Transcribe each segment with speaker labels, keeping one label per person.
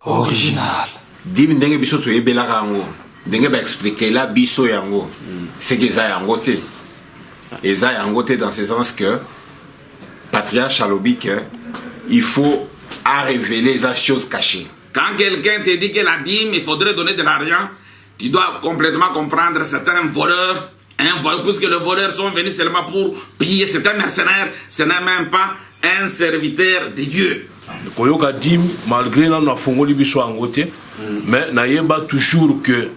Speaker 1: Original.
Speaker 2: Dim ndenge biso to yebelaka yango. Ndenge ba expliquer la biso yango. C'est que ça yango te. Et ça yango te dans ce sens que patriarche alobi que il faut à révéler les choses cachées.
Speaker 3: Quand quelqu'un te dit que la dîme, il faudrait donner de l'argent, tu dois complètement comprendre c'est un voleur, puisque les voleurs sont venus seulement pour piller, c'est un mercenaire, ce n'est même pas un serviteur de Dieu.
Speaker 4: Koyoka dim malgré na fongoli biso angote mais na yeba toujours que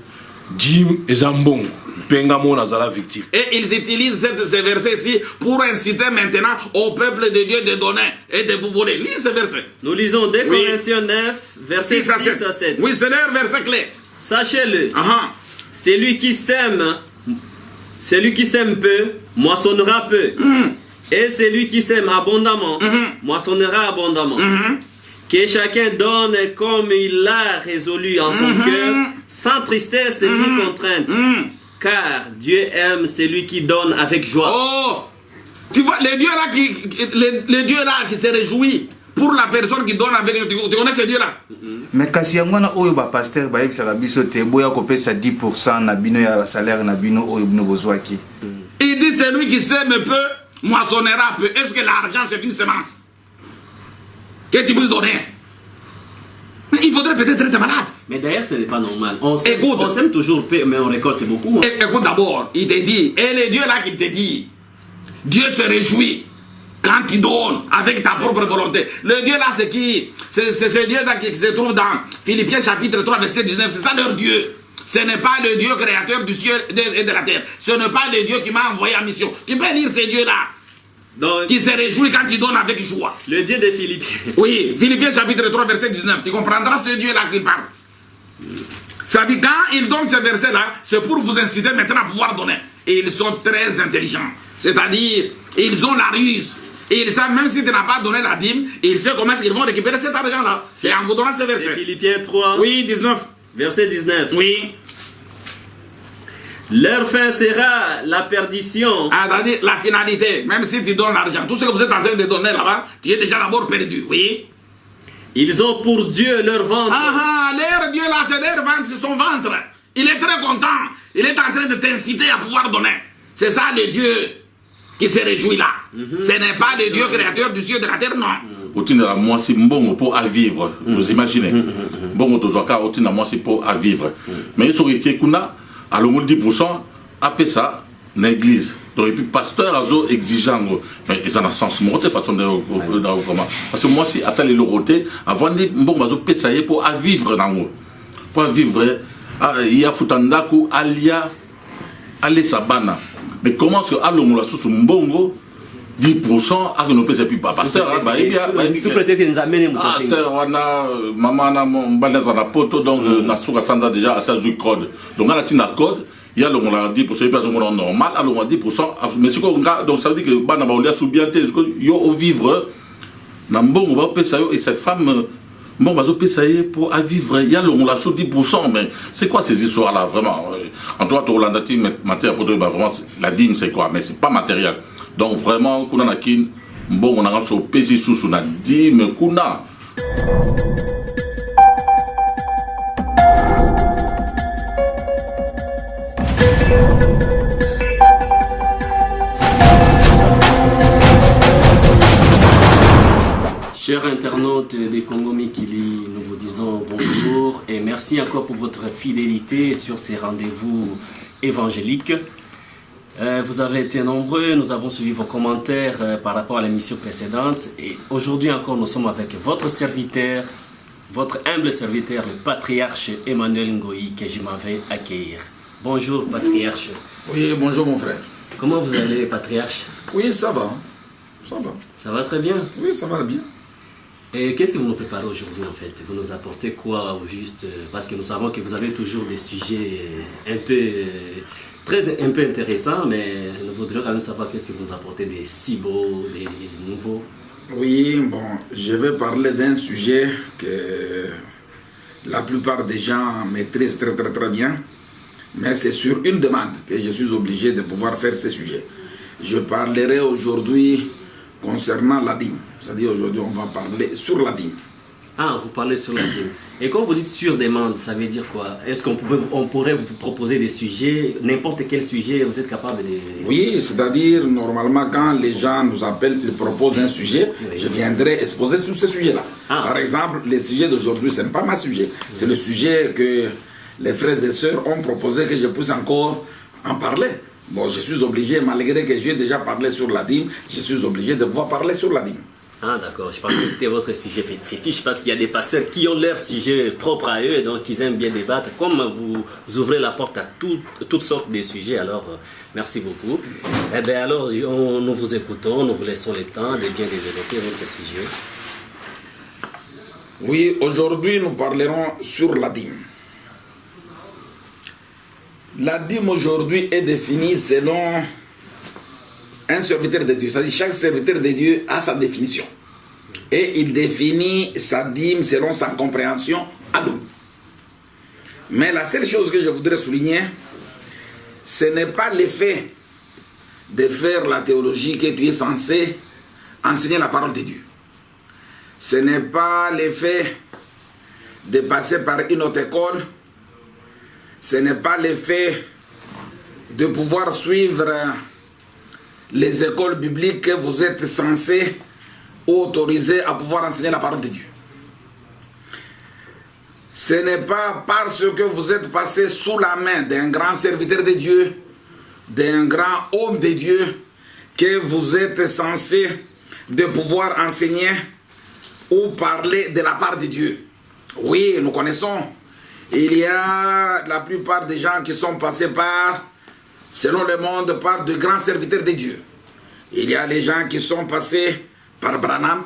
Speaker 4: dim ezambon penga mona zala victime.
Speaker 3: Et ils utilisent ce verset ici pour inciter maintenant au peuple de Dieu de donner et de vous voler. Lis ce verset.
Speaker 5: Nous lisons 2 Corinthiens 9 verset 6 à 7.
Speaker 3: Oui, c'est leur verset clé.
Speaker 5: Sachez-le. Celui qui sème peu moissonnera peu. Et celui qui sème abondamment, moissonnera abondamment. Que chacun donne comme il l'a résolu en son cœur, sans tristesse ni contrainte. Car Dieu aime celui qui donne avec joie.
Speaker 3: Oh, tu vois, les dieux là qui se réjouit pour la personne qui donne avec joie. Tu connais ces dieux-là?
Speaker 1: Mais quand il y a un pasteur, il y a un 10% na bino ya salaire na bino oyo bino bozwaki.
Speaker 3: Il dit celui qui sème peu moissonnera peu. Est-ce que l'argent c'est une semence que tu puisses donner? Mais il faudrait peut-être être malade.
Speaker 5: Mais d'ailleurs ce n'est pas normal. On sème toujours peu mais on récolte beaucoup.
Speaker 3: Écoute d'abord, il te dit, et les dieux là qui te dit, Dieu se réjouit quand tu donnes avec ta propre volonté. Le Dieu là c'est qui? C'est ce Dieu là qui se trouve dans Philippiens chapitre 3 verset 19. C'est ça leur Dieu. Ce n'est pas le Dieu créateur du ciel et de la terre. Ce n'est pas le Dieu qui m'a envoyé en mission. Tu peux lire ces dieux-là. Donc, qui se réjouit quand il donne avec joie.
Speaker 5: Le Dieu de Philippiens.
Speaker 3: Oui, Philippiens chapitre 3 verset 19. Tu comprendras ce Dieu-là qui parle. Ça dit quand il donne ce verset-là, c'est pour vous inciter maintenant à pouvoir donner. Et ils sont très intelligents. C'est-à-dire, ils ont la ruse. Et ils savent même si tu n'as pas donné la dîme, ils savent comment ils vont récupérer cet argent-là. C'est en vous donnant ce verset.
Speaker 5: Philippiens 3.
Speaker 3: Oui, 19.
Speaker 5: Verset 19.
Speaker 3: Oui.
Speaker 5: Leur fin sera la perdition.
Speaker 3: C'est-à-dire la finalité. Même si tu donnes l'argent, tout ce que vous êtes en train de donner là-bas, tu es déjà d'abord perdu. Oui.
Speaker 5: Ils ont pour Dieu leur ventre.
Speaker 3: Leur Dieu là, c'est leur ventre, c'est son ventre. Il est très content. Il est en train de t'inciter à pouvoir donner. C'est ça le Dieu qui se réjouit là. Ce n'est pas le Dieu créateur du ciel et de la terre, non.
Speaker 6: Otina moi c'est bon pour à vivre. Vous imaginez. Bon tozoka otina moi c'est pour à vivre. Mais sur qui kuna à le 10% après ça l'église. Donc et puis pasteur azo exigeant mais ils en a sens monter façon de comment parce que moi si à ça les loroté avant de bon bazo pesayer pour à vivre dans moi. Pour vivre il y a futandaku alia aller sabana. Mais comment est-ce que à l'homme la sous mbongo 10% à que nous pèse plus pas pasteur bah il y a ah c'est wana maman na mbanda za na poto donc na suka sanda déjà à ça du code donc à la tina code il y a le on a 10% pas normal alors on a 10% mais ce qu'on donc ça veut dire que bana ba olia sous bien yo au vivre na mbongo ba pèse yo et cette femme bon bazo pèse pour à vivre il y a le on la sous 10% mais c'est quoi ces histoires là vraiment en toi to landati matière pour bah vraiment la dîme c'est quoi mais c'est pas matériel. Donc vraiment, kuna nakin, bon on a sur pesi sous na dit mais kuna.
Speaker 5: Chers internautes des Congo Mikili, nous vous disons bonjour et merci encore pour votre fidélité sur ces rendez-vous évangéliques. Vous avez été nombreux, nous avons suivi vos commentaires par rapport à l'émission précédente et aujourd'hui encore nous sommes avec votre serviteur, votre humble serviteur, le patriarche Emmanuel Ngoyi que je m'en vais accueillir. Bonjour patriarche.
Speaker 3: Oui, bonjour mon frère.
Speaker 5: Comment vous allez patriarche?
Speaker 3: Oui, ça va. Ça va.
Speaker 5: Ça va très bien?
Speaker 3: Oui, ça va bien.
Speaker 5: Et qu'est-ce que vous nous préparez aujourd'hui en fait? Vous nous apportez quoi au juste? Parce que nous savons que vous avez toujours des sujets un peu intéressants, mais nous voudrions quand même savoir qu'est-ce que vous nous apportez des si beaux, des nouveaux.
Speaker 3: Oui, bon, je vais parler d'un sujet que la plupart des gens maîtrisent très très très bien, mais c'est sur une demande que je suis obligé de pouvoir faire ce sujet. Je parlerai aujourd'hui concernant la dîme. C'est-à-dire aujourd'hui on va parler sur la dîme.
Speaker 5: Ah, vous parlez sur la dîme. Et quand vous dites sur demande, ça veut dire quoi? Est-ce qu'on pourrait vous proposer des sujets, n'importe quel sujet, vous êtes capable de...
Speaker 3: Oui, c'est-à-dire, normalement, quand les gens nous appellent, ils proposent un sujet, oui, je viendrai exposer sur ce sujet-là. Ah. Par exemple, les sujets d'aujourd'hui, ce n'est pas ma sujet. C'est le sujet que les frères et sœurs ont proposé que je puisse encore en parler. Bon, je suis obligé, malgré que j'ai déjà parlé sur la dîme, je suis obligé de pouvoir parler sur la dîme.
Speaker 5: Ah d'accord, je pense que c'était votre sujet fétiche, parce qu'il y a des pasteurs qui ont leur sujet propre à eux, donc ils aiment bien débattre. Comme vous ouvrez la porte à toutes sortes de sujets, alors merci beaucoup. Eh bien alors, nous vous écoutons, nous vous laissons le temps de bien développer votre sujet.
Speaker 3: Oui, aujourd'hui nous parlerons sur la dîme. La dîme aujourd'hui est définie selon un serviteur de Dieu. C'est-à-dire chaque serviteur de Dieu a sa définition. Et il définit sa dîme selon sa compréhension à lui. Mais la seule chose que je voudrais souligner, ce n'est pas l'effet de faire la théologie que tu es censé enseigner la parole de Dieu. Ce n'est pas l'effet de passer par une autre école. Ce n'est pas l'effet de pouvoir suivre les écoles bibliques que vous êtes censés ou autorisés à pouvoir enseigner la parole de Dieu. Ce n'est pas parce que vous êtes passé sous la main d'un grand serviteur de Dieu, d'un grand homme de Dieu, que vous êtes censés de pouvoir enseigner ou parler de la part de Dieu. Oui, nous connaissons. Il y a la plupart des gens qui sont passés par, selon le monde, par de grands serviteurs de Dieu. Il y a les gens qui sont passés par Branham.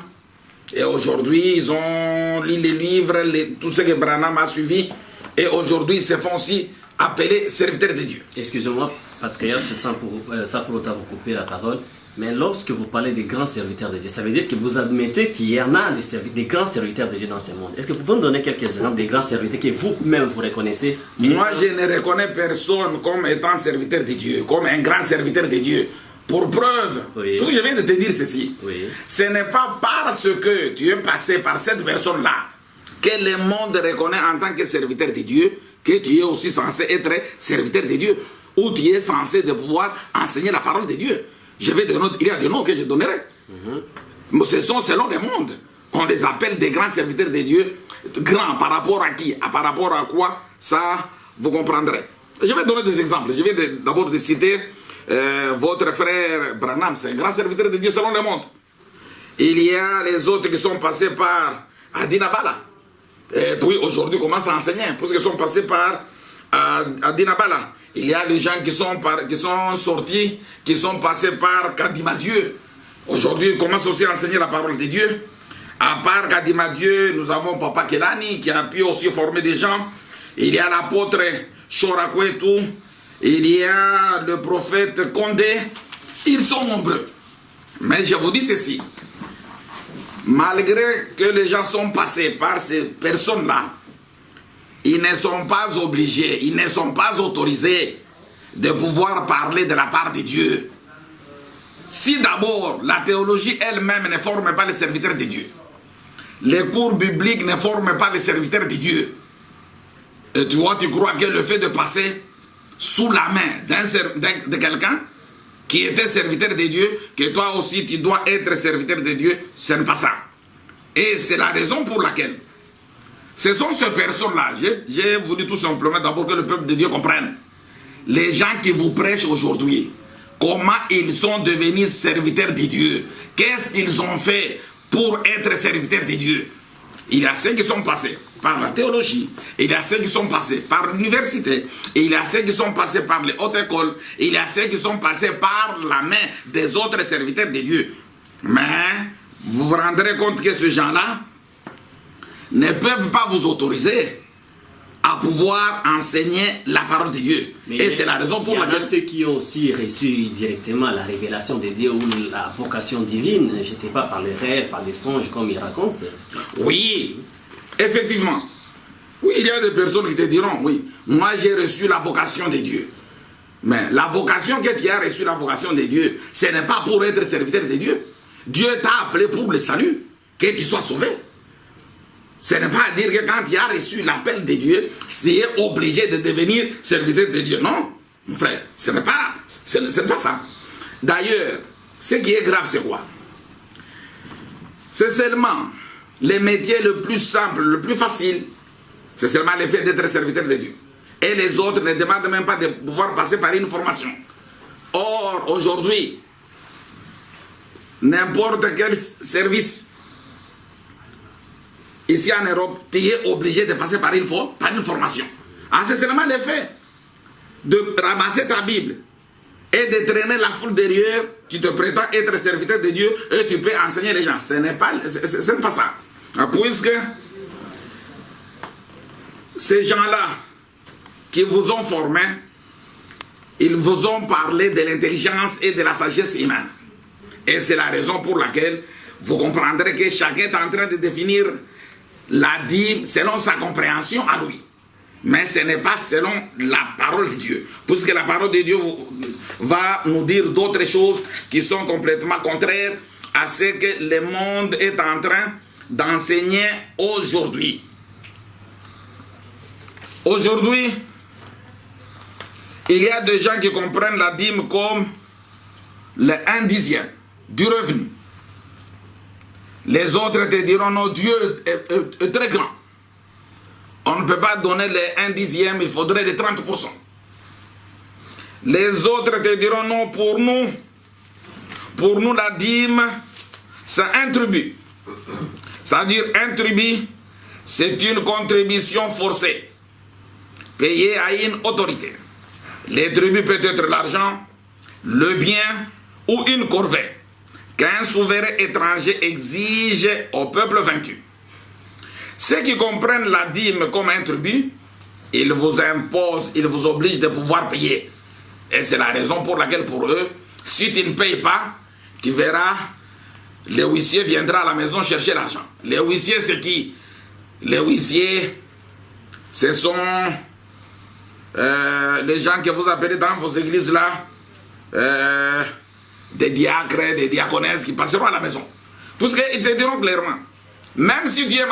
Speaker 3: Et aujourd'hui, ils ont lu les livres, tout ce que Branham a suivi. Et aujourd'hui, ils se font aussi appeler serviteurs de Dieu.
Speaker 5: Excusez-moi, patriarche, ça pour autant vous couper la parole. Mais lorsque vous parlez des grands serviteurs de Dieu, ça veut dire que vous admettez qu'il y en a des grands serviteurs de Dieu dans ce monde. Est-ce que vous pouvez me donner quelques exemples des grands serviteurs que vous-même vous reconnaissez?
Speaker 3: Moi, je ne reconnais personne comme étant serviteur de Dieu, comme un grand serviteur de Dieu. Pour preuve, oui, parce que je viens de te dire ceci, oui, ce n'est pas parce que tu es passé par cette personne-là que le monde reconnaît en tant que serviteur de Dieu que tu es aussi censé être serviteur de Dieu, ou tu es censé de pouvoir enseigner la parole de Dieu. Je vais donner, il y a des noms que je donnerai. Mais ce sont selon le monde. On les appelle des grands serviteurs de Dieu. Grands par rapport à qui? Par rapport à quoi? Ça, vous comprendrez. Je vais donner des exemples. Je vais d'abord de citer votre frère Branham. C'est un grand serviteur de Dieu selon le monde. Il y a les autres qui sont passés par Adina Bala. Et puis aujourd'hui commencent à enseigner. Parce qu'ils sont passés par Adina Bala. Il y a les gens qui sont sortis, qui sont passés par Kadima Dieu. Aujourd'hui, ils commencent aussi à enseigner la parole de Dieu. À part Kadima Dieu, nous avons Papa Kelani qui a pu aussi former des gens. Il y a l'apôtre Chorakwetu. Il y a le prophète Condé. Ils sont nombreux. Mais je vous dis ceci. Malgré que les gens sont passés par ces personnes-là, ils ne sont pas obligés, ils ne sont pas autorisés de pouvoir parler de la part de Dieu. Si d'abord la théologie elle-même ne forme pas les serviteurs de Dieu, les cours bibliques ne forment pas les serviteurs de Dieu, et tu crois que le fait de passer sous la main de quelqu'un qui était serviteur de Dieu, que toi aussi tu dois être serviteur de Dieu, ce n'est pas ça. Et c'est la raison pour laquelle ce sont ces personnes-là, je vous dis tout simplement d'abord que le peuple de Dieu comprenne. Les gens qui vous prêchent aujourd'hui, comment ils sont devenus serviteurs de Dieu? Qu'est-ce qu'ils ont fait pour être serviteurs de Dieu? Il y a ceux qui sont passés par la théologie, il y a ceux qui sont passés par l'université, il y a ceux qui sont passés par les hautes écoles, il y a ceux qui sont passés par la main des autres serviteurs de Dieu. Mais vous vous rendrez compte que ces gens-là ne peuvent pas vous autoriser à pouvoir enseigner la parole de Dieu. Mais et c'est la raison pour laquelle...
Speaker 5: Il y en a ceux qui ont aussi reçu directement la révélation de Dieu ou la vocation divine, je ne sais pas, par les rêves, par les songes, comme ils racontent.
Speaker 3: Oui, effectivement. Oui, il y a des personnes qui te diront, oui, moi j'ai reçu la vocation de Dieu. Mais la vocation que tu as reçue, la vocation de Dieu, ce n'est pas pour être serviteur de Dieu. Dieu t'a appelé pour le salut, que tu sois sauvé. Ce n'est pas à dire que quand il a reçu l'appel de Dieu, c'est obligé de devenir serviteur de Dieu. Non, mon frère, ce n'est pas ça. D'ailleurs, ce qui est grave, c'est quoi? C'est seulement le métier le plus simple, le plus facile, c'est seulement le fait d'être serviteur de Dieu. Et les autres ne demandent même pas de pouvoir passer par une formation. Or, aujourd'hui, n'importe quel service ici en Europe, tu es obligé de passer par une formation. Ah, c'est seulement le fait de ramasser ta Bible et de traîner la foule derrière, tu te prétends être serviteur de Dieu et tu peux enseigner les gens. Ce n'est pas ça. Puisque ces gens-là qui vous ont formé, ils vous ont parlé de l'intelligence et de la sagesse humaine. Et c'est la raison pour laquelle vous comprendrez que chacun est en train de définir la dîme selon sa compréhension à lui. Mais ce n'est pas selon la parole de Dieu. Puisque la parole de Dieu va nous dire d'autres choses qui sont complètement contraires à ce que le monde est en train d'enseigner aujourd'hui. Aujourd'hui, il y a des gens qui comprennent la dîme comme le 1/10 du revenu. Les autres te diront non, Dieu est très grand. On ne peut pas donner les 1/10, il faudrait les 30%. Les autres te diront non, pour nous la dîme, c'est un tribut. C'est-à-dire un tribut, c'est une contribution forcée, payée à une autorité. Les tribus peut être l'argent, le bien ou une corvée qu'un souverain étranger exige au peuple vaincu. Ceux qui comprennent la dîme comme un tribut, ils vous imposent, ils vous obligent de pouvoir payer. Et c'est la raison pour laquelle pour eux, si tu ne payes pas, tu verras, le huissier viendra à la maison chercher l'argent. Les huissiers, c'est qui? Les huissiers, ce sont les gens que vous appelez dans vos églises là, des diacres, des diaconesses qui passeront à la maison. Puisqu'ils te diront clairement, même si tu es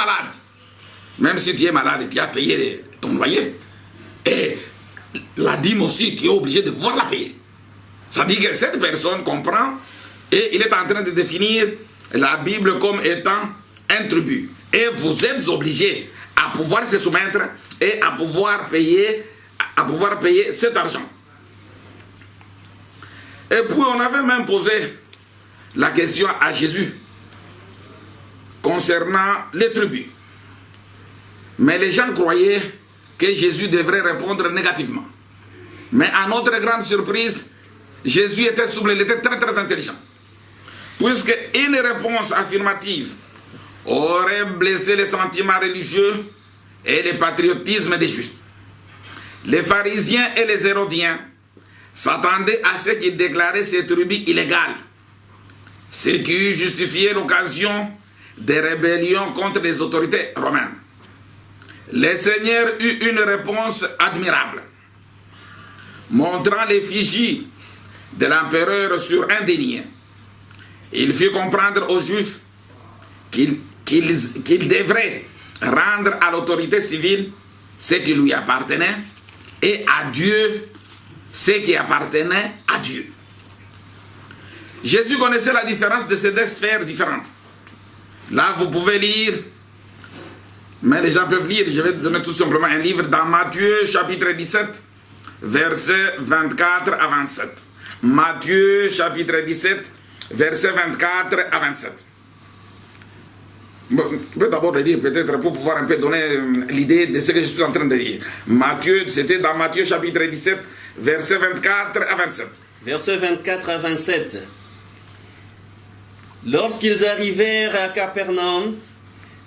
Speaker 3: malade, tu as payé ton loyer. Et la dîme aussi, tu es obligé de pouvoir la payer. Ça dit que cette personne comprend et il est en train de définir la Bible comme étant un tribut. Et vous êtes obligé à pouvoir se soumettre et à pouvoir payer cet argent. Et puis on avait même posé la question à Jésus concernant les tribus. Mais les gens croyaient que Jésus devrait répondre négativement. Mais à notre grande surprise, Jésus était souple, il était très très intelligent. Puisque une réponse affirmative aurait blessé les sentiments religieux et le patriotisme des Juifs. Les pharisiens et les hérodiens s'attendaient à ce qu'il déclarait ces tribus illégales, ce qui eût justifié l'occasion des rébellions contre les autorités romaines. Le Seigneur eut une réponse admirable, montrant l'effigie de l'empereur sur un denier. Il fit comprendre aux Juifs qu'ils devraient rendre à l'autorité civile ce qui lui appartenait et à Dieu ce qui appartenait à Dieu. Jésus connaissait la différence de ces deux sphères différentes. Là, vous pouvez lire, mais les gens peuvent lire, je vais donner tout simplement un livre dans Matthieu chapitre 17, versets 24 à 27. Matthieu chapitre 17, versets 24 à 27. Bon, je peux d'abord le dire peut-être pour pouvoir un peu donner l'idée de ce que je suis en train de dire. Matthieu, c'était dans Matthieu chapitre 17, versets 24 à 27.
Speaker 5: Versets 24 à 27. Lorsqu'ils arrivèrent à Capernaum,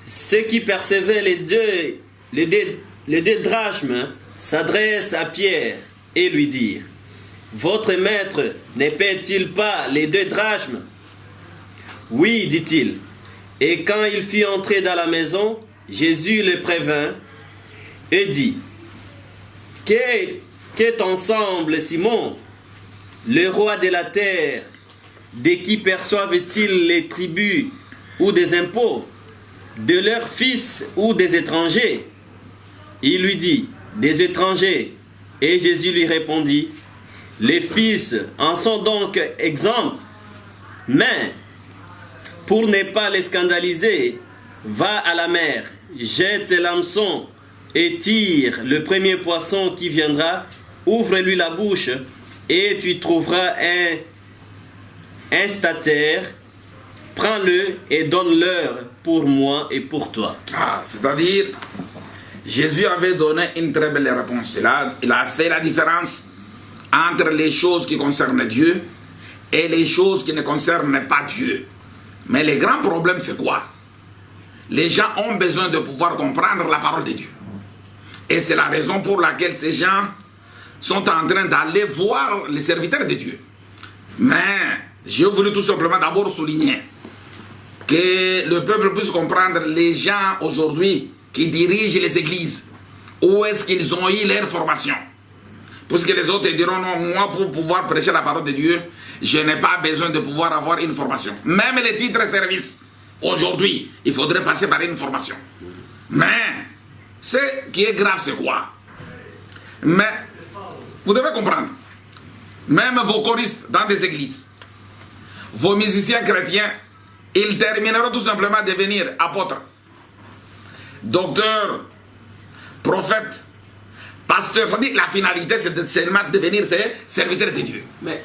Speaker 5: ceux qui percevaient les deux drachmes s'adressent à Pierre et lui dirent: Votre maître ne paie-t-il pas les 2 drachmes? Oui, dit-il. Et quand il fut entré dans la maison, Jésus le prévint et dit: Qu'est ensemble, Simon, le roi de la terre, de qui perçoivent-ils les tribus ou des impôts? de leurs fils ou des étrangers? Il lui dit, des étrangers. Et Jésus lui répondit, les fils en sont donc exempts, mais pour ne pas les scandaliser, va à la mer, jette l'hameçon et tire le premier poisson qui viendra, ouvre-lui la bouche et tu trouveras un statère, prends-le et donne-leur pour moi et pour toi.
Speaker 3: Ah, c'est-à-dire, Jésus avait donné une très belle réponse. Il a fait la différence entre les choses qui concernent Dieu et les choses qui ne concernent pas Dieu. Mais le grand problème, c'est quoi? Les gens ont besoin de pouvoir comprendre la parole de Dieu. Et c'est la raison pour laquelle ces gens sont en train d'aller voir les serviteurs de Dieu. Mais j'ai voulu tout simplement d'abord souligner que le peuple puisse comprendre les gens aujourd'hui qui dirigent les églises. Où est-ce qu'ils ont eu leur formation? Puisque les autres diront non, moi pour pouvoir prêcher la parole de Dieu, je n'ai pas besoin de pouvoir avoir une formation. Même les titres service, aujourd'hui, il faudrait passer par une formation. Mais, ce qui est grave, c'est quoi? Mais, vous devez comprendre, même vos choristes dans des églises, vos musiciens chrétiens, ils termineront tout simplement de devenir apôtres, docteurs, prophètes, pasteur. C'est-à-dire que la finalité, c'est seulement de devenir serviteur de Dieu.
Speaker 5: Mais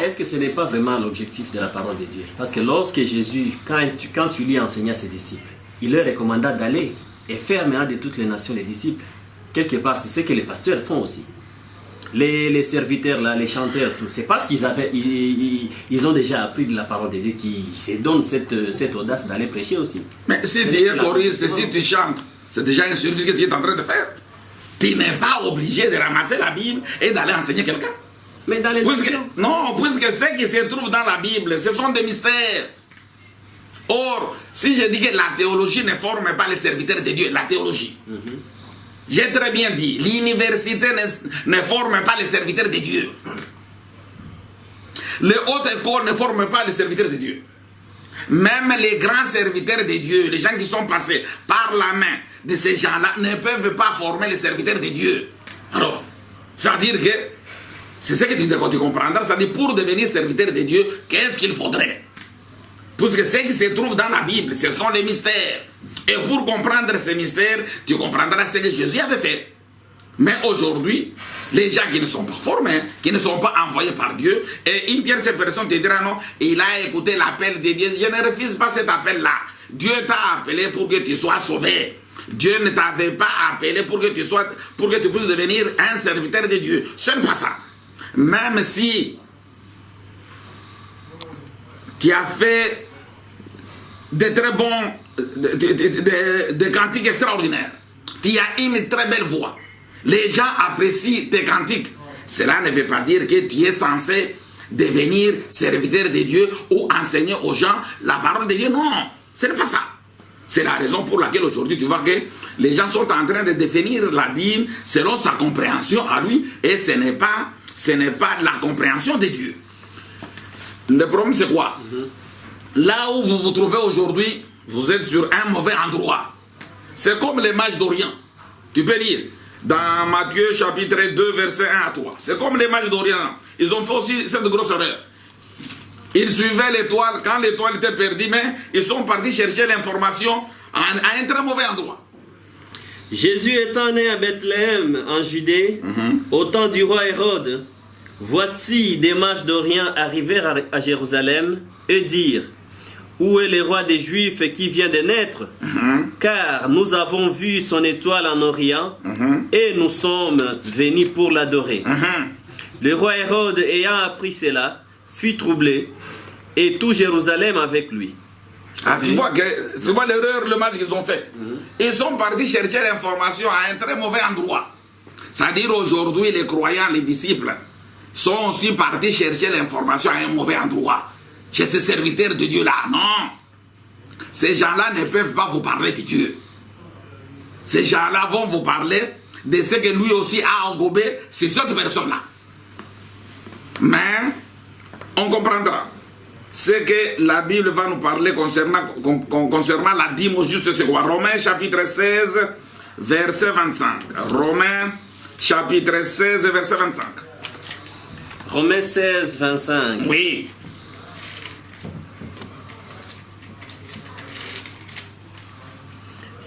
Speaker 5: est-ce que ce n'est pas vraiment l'objectif de la parole de Dieu? Parce que lorsque Jésus, quand tu lui enseignas à ses disciples, il leur recommanda d'aller et faire maintenant de toutes les nations les disciples. Quelque part, c'est ce que les pasteurs font aussi. Les serviteurs, là, les chanteurs, tout. C'est parce qu'ils ils ont déjà appris de la parole de Dieu qu'ils se donnent cette audace d'aller prêcher aussi.
Speaker 3: Mais si tu es choriste, si tu chantes, c'est déjà un service que tu es en train de faire. Tu n'es pas obligé de ramasser la Bible et d'aller enseigner quelqu'un.
Speaker 5: Mais dans les
Speaker 3: non, puisque ce qui se trouve dans la Bible, ce sont des mystères. Or, si je dis que la théologie ne forme pas les serviteurs de Dieu, la théologie, j'ai très bien dit, l'université ne forme pas les serviteurs de Dieu. Les hautes écoles ne forment pas les serviteurs de Dieu. Même les grands serviteurs de Dieu, les gens qui sont passés par la main de ces gens-là, ne peuvent pas former les serviteurs de Dieu. Alors, c'est-à-dire que, c'est ce que tu comprendras, c'est-à-dire pour devenir serviteur de Dieu, qu'est-ce qu'il faudrait? Puisque ce qui se trouve dans la Bible, ce sont les mystères. Et pour comprendre ces mystères, tu comprendras ce que Jésus avait fait. Mais aujourd'hui, les gens qui ne sont pas formés, qui ne sont pas envoyés par Dieu, et une tierce personne te dira non, il a écouté l'appel de Dieu. Je ne refuse pas cet appel-là. Dieu t'a appelé pour que tu sois sauvé. Dieu ne t'avait pas appelé pour que tu puisses devenir un serviteur de Dieu. Ce n'est pas ça. Même si tu as fait de très bons, des cantiques extraordinaires, tu as une très belle voix, les gens apprécient tes cantiques, cela ne veut pas dire que tu es censé devenir serviteur de Dieu ou enseigner aux gens la parole de Dieu. Non, ce n'est pas ça. C'est la raison pour laquelle aujourd'hui tu vois que les gens sont en train de définir la dîme selon sa compréhension à lui, et ce n'est pas la compréhension de Dieu. Le problème c'est quoi? Là où vous vous trouvez aujourd'hui, vous êtes sur un mauvais endroit. C'est comme les mages d'Orient. Tu peux lire dans Matthieu chapitre 2 verset 1 à 3. C'est comme les mages d'Orient. Ils ont fait aussi cette grosse erreur. Ils suivaient l'étoile, quand l'étoile était perdue, mais ils sont partis chercher l'information à un très mauvais endroit.
Speaker 5: Jésus étant né à Bethléem, en Judée, au temps du roi Hérode, voici des mages d'Orient arrivèrent à Jérusalem et dirent, où est le roi des Juifs qui vient de naître? Car nous avons vu son étoile en Orient et nous sommes venus pour l'adorer. Le roi Hérode, ayant appris cela, fut troublé, et tout Jérusalem avec lui.
Speaker 3: Ah, tu vois l'erreur, le match qu'ils ont fait. Ils sont partis chercher l'information à un très mauvais endroit. C'est-à-dire aujourd'hui, les croyants, les disciples, sont aussi partis chercher l'information à un mauvais endroit. Chez ces serviteurs de Dieu-là. Non. Ces gens-là ne peuvent pas vous parler de Dieu. Ces gens-là vont vous parler de ce que lui aussi a engobé ces autres personnes-là. Mais, on comprendra. ce que la Bible va nous parler concernant la dîme au juste, c'est quoi? Romains chapitre 16, verset 25. Romains chapitre 16, verset 25.
Speaker 5: Romains 16, 25.
Speaker 3: Oui.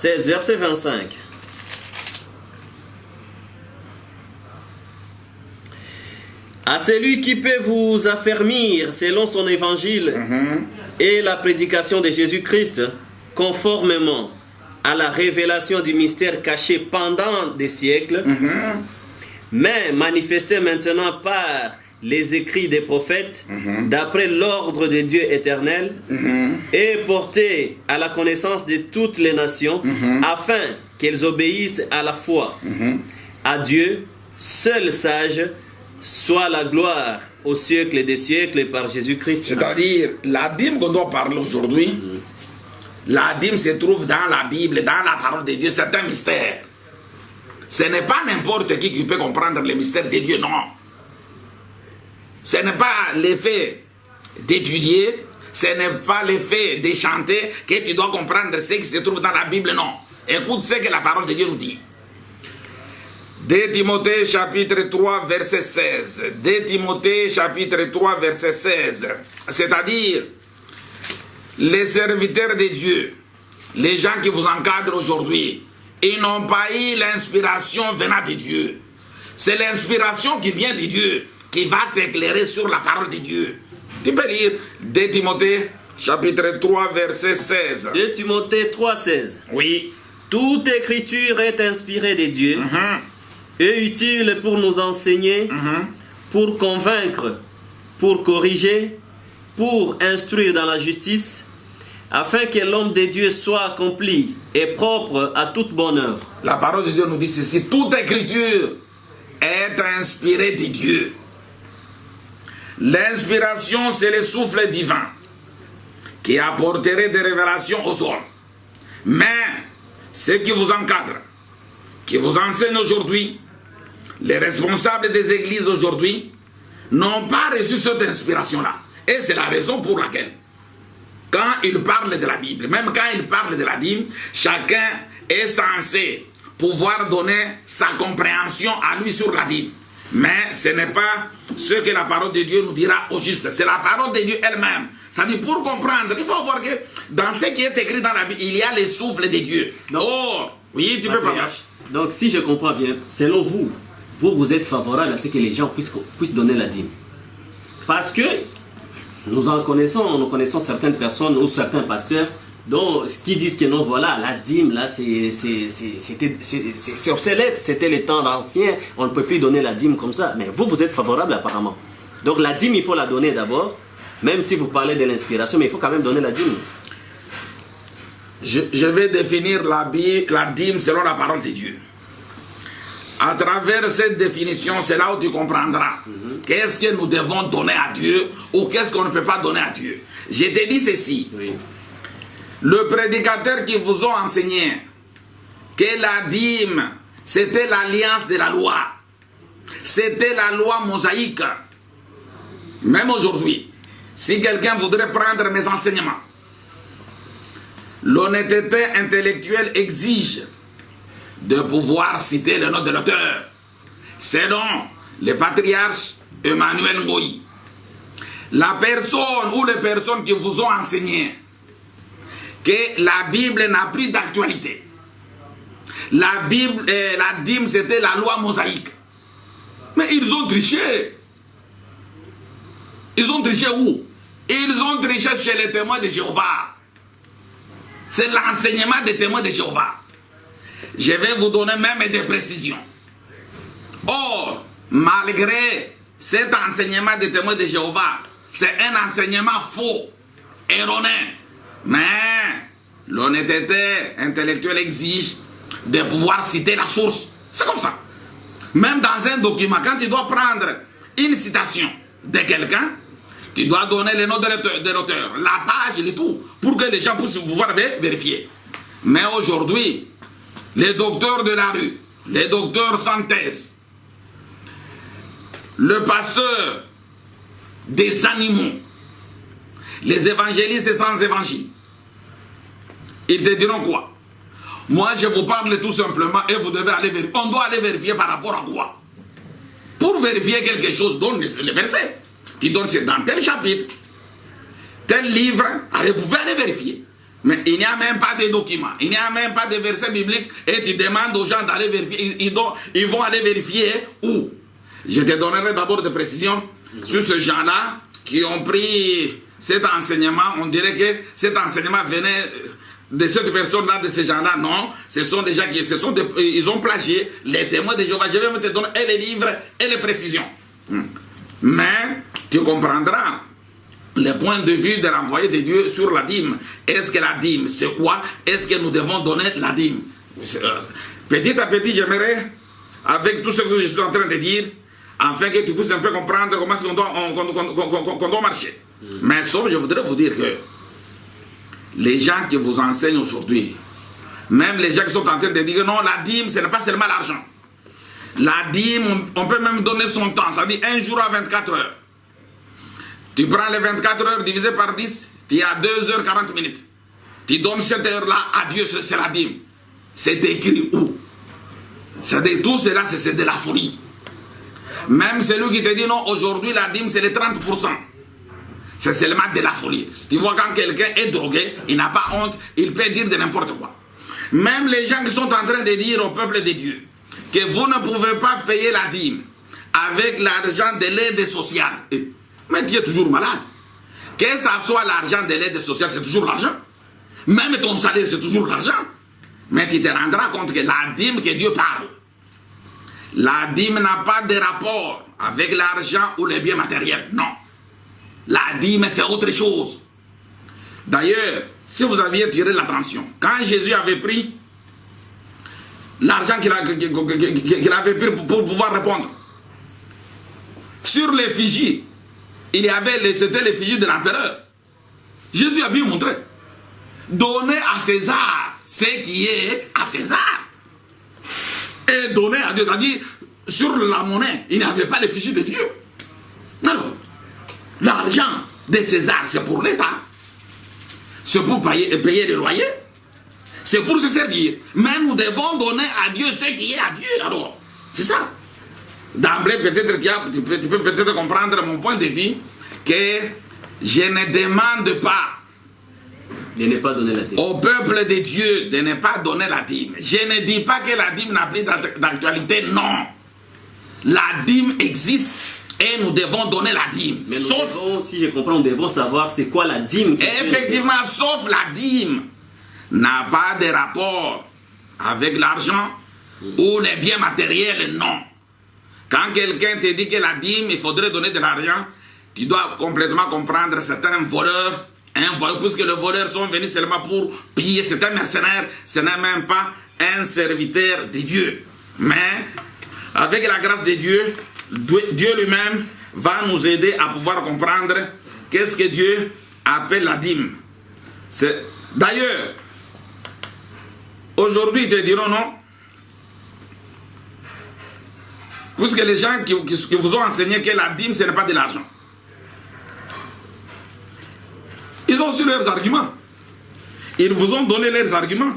Speaker 5: Verset 25. À celui qui peut vous affermir selon son évangile et la prédication de Jésus-Christ, conformément à la révélation du mystère caché pendant des siècles, mais manifesté maintenant par les écrits des prophètes, d'après l'ordre de Dieu éternel, et porté à la connaissance de toutes les nations, afin qu'elles obéissent à la foi. À Dieu, seul sage, soit la gloire au siècle des siècles par Jésus-Christ.
Speaker 3: C'est-à-dire, la dîme qu'on doit parler aujourd'hui, la dîme se trouve dans la Bible, dans la parole de Dieu, c'est un mystère. Ce n'est pas n'importe qui peut comprendre le mystère de Dieu, non. Ce n'est pas l'effet d'étudier, ce n'est pas l'effet de chanter que tu dois comprendre ce qui se trouve dans la Bible, non. Écoute ce que la parole de Dieu nous dit. 2 Timothée chapitre 3 verset 16. 2 Timothée chapitre 3 verset 16. C'est-à-dire, les serviteurs de Dieu, les gens qui vous encadrent aujourd'hui, ils n'ont pas eu l'inspiration venant de Dieu. C'est l'inspiration qui vient de Dieu qui va t'éclairer sur la parole de Dieu. Tu peux lire 2 Timothée chapitre 3 verset 16.
Speaker 5: 2 Timothée 3, 16.
Speaker 3: Oui.
Speaker 5: Toute écriture est inspirée de Dieu et utile pour nous enseigner, pour convaincre, pour corriger, pour instruire dans la justice, afin que l'homme de Dieu soit accompli et propre à toute bonne œuvre.
Speaker 3: La parole de Dieu nous dit ceci: toute écriture est inspirée de Dieu. L'inspiration, c'est le souffle divin qui apporterait des révélations aux hommes. Mais ceux qui vous encadrent, qui vous enseignent aujourd'hui, les responsables des églises aujourd'hui, n'ont pas reçu cette inspiration-là. Et c'est la raison pour laquelle, quand ils parlent de la Bible, même quand ils parlent de la dîme, chacun est censé pouvoir donner sa compréhension à lui sur la dîme. Mais ce n'est pas ce que la parole de Dieu nous dira au juste. C'est la parole de Dieu elle-même. Ça dit, pour comprendre, il faut voir que dans ce qui est écrit dans la Bible, il y a les souffles de Dieu.
Speaker 5: Donc,
Speaker 3: oui, tu peux parler.
Speaker 5: Donc, si je comprends bien, selon vous, vous êtes favorable à ce que les gens puissent donner la dîme. Parce que nous connaissons certaines personnes ou certains pasteurs qui disent que non, voilà, la dîme, là, c'est obsolète, c'était les temps anciens, on ne peut plus donner la dîme comme ça. Mais vous êtes favorable apparemment. Donc la dîme, il faut la donner d'abord, même si vous parlez de l'inspiration, mais il faut quand même donner la dîme.
Speaker 3: Je vais définir la dîme selon la parole de Dieu. À travers cette définition, c'est là où tu comprendras qu'est-ce que nous devons donner à Dieu ou qu'est-ce qu'on ne peut pas donner à Dieu. Je te dis ceci.
Speaker 5: Oui.
Speaker 3: Le prédicateur qui vous a enseigné que la dîme, c'était l'alliance de la loi. C'était la loi mosaïque. Même aujourd'hui, si quelqu'un voudrait prendre mes enseignements, l'honnêteté intellectuelle exige de pouvoir citer le nom de l'auteur. Selon le patriarche Emmanuel Ngoï, la personne ou les personnes qui vous ont enseigné que la Bible n'a plus d'actualité. La dîme, c'était la loi mosaïque. Mais ils ont triché. Ils ont triché où? Ils ont triché chez les témoins de Jéhovah. C'est l'enseignement des témoins de Jéhovah. Je vais vous donner même des précisions. Or, malgré cet enseignement des témoins de Jéhovah, c'est un enseignement faux, erroné. Mais l'honnêteté intellectuelle exige de pouvoir citer la source. C'est comme ça. Même dans un document, quand tu dois prendre une citation de quelqu'un, tu dois donner le nom de l'auteur, la page, le tout, pour que les gens puissent pouvoir vérifier. Mais aujourd'hui, les docteurs de la rue, les docteurs sans thèse, le pasteur des animaux, les évangélistes sans évangile. Ils te diront quoi? Moi, je vous parle tout simplement et vous devez aller vérifier. On doit aller vérifier par rapport à quoi? Pour vérifier quelque chose, donne le verset. Tu donnes dans tel chapitre, tel livre, allez, vous pouvez aller vérifier. Mais il n'y a même pas de documents, il n'y a même pas de verset biblique et tu demandes aux gens d'aller vérifier. Ils vont aller vérifier où? Je te donnerai d'abord des précisions sur ce gens-là qui ont pris cet enseignement. On dirait que cet enseignement venait de cette personne-là, de ces gens-là. Non, ce sont des gens qui ils ont plagié les témoins de Jéhovah. Je vais te donner et les livres et les précisions. Mais tu comprendras le point de vue de l'envoyé de Dieu sur la dîme. Est-ce que la dîme, c'est quoi? Est-ce que nous devons donner la dîme? Petit à petit, j'aimerais, avec tout ce que je suis en train de dire, afin que tu puisses un peu comprendre comment on doit marcher. Mais sauf, je voudrais vous dire que les gens qui vous enseignent aujourd'hui, même les gens qui sont en train de dire non, la dîme, ce n'est pas seulement l'argent. La dîme, on peut même donner son temps, ça dit un jour à 24 heures. Tu prends les 24 heures divisé par 10, tu as 2h40. Tu donnes cette heure-là à Dieu, c'est la dîme. C'est écrit où? C'est-à-dire tout cela, c'est de la folie. Même celui qui te dit non, aujourd'hui la dîme c'est les 30%. C'est seulement de la folie. Si tu vois quand quelqu'un est drogué, il n'a pas honte, il peut dire de n'importe quoi. Même les gens qui sont en train de dire au peuple de Dieu que vous ne pouvez pas payer la dîme avec l'argent de l'aide sociale. Mais tu es toujours malade. Que ça soit l'argent de l'aide sociale, c'est toujours l'argent. Même ton salaire, c'est toujours l'argent. Mais tu te rendras compte que la dîme que Dieu parle, la dîme n'a pas de rapport avec l'argent ou les biens matériels. Non. La dîme, c'est autre chose. D'ailleurs, si vous aviez tiré l'attention, quand Jésus avait pris l'argent qu'il avait pris pour pouvoir répondre, sur l'effigie, il y avait, c'était l'effigie de l'empereur. Jésus a bien montré. Donnez à César ce qui est à César. Et donner à Dieu, c'est-à-dire sur la monnaie, il n'y avait pas l'effigie de Dieu. Alors, l'argent de César, c'est pour l'État. C'est pour payer les loyers. C'est pour se servir. Mais nous devons donner à Dieu ce qui est à Dieu. Alors, c'est ça. D'emblée, peut-être tu peux peut-être comprendre mon point de vue que je ne demande pas
Speaker 5: de ne pas donner la dîme
Speaker 3: au peuple de Dieu de ne pas donner la dîme. Je ne dis pas que la dîme n'a plus d'actualité, non. La dîme existe et nous devons donner la dîme.
Speaker 5: Mais nous devons, si je comprends, nous devons savoir c'est quoi la dîme.
Speaker 3: Effectivement, sauf la dîme n'a pas de rapport avec l'argent ou les biens matériels, non. Quand quelqu'un te dit que la dîme, il faudrait donner de l'argent, tu dois complètement comprendre, c'est un voleur, puisque les voleurs sont venus seulement pour piller, c'est un mercenaire, ce n'est même pas un serviteur de Dieu. Mais, avec la grâce de Dieu, Dieu lui-même va nous aider à pouvoir comprendre qu'est-ce que Dieu appelle la dîme. D'ailleurs, aujourd'hui, ils te diront non. Puisque les gens qui vous ont enseigné que la dîme, ce n'est pas de l'argent. Ils ont aussi leurs arguments. Ils vous ont donné leurs arguments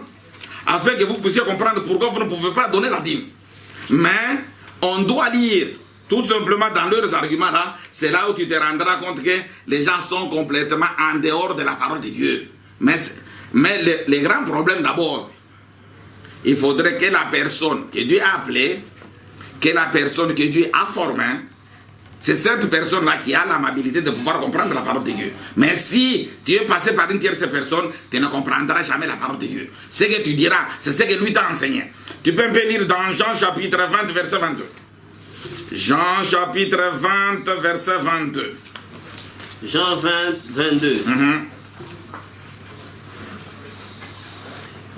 Speaker 3: afin que vous puissiez comprendre pourquoi vous ne pouvez pas donner la dîme. Mais on doit lire tout simplement dans leurs arguments là, c'est là où tu te rendras compte que les gens sont complètement en dehors de la parole de Dieu. Mais le grand problème d'abord, il faudrait que la personne que Dieu a appelée, que la personne que Dieu a formée, c'est cette personne-là qui a l'amabilité de pouvoir comprendre la parole de Dieu. Mais si tu es passé par une tierce personne, tu ne comprendras jamais la parole de Dieu. Ce que tu diras, c'est ce que lui t'a enseigné. Tu peux un peu lire dans Jean chapitre 20, verset 22. Jean chapitre 20, verset 22.
Speaker 5: Jean 20, 22.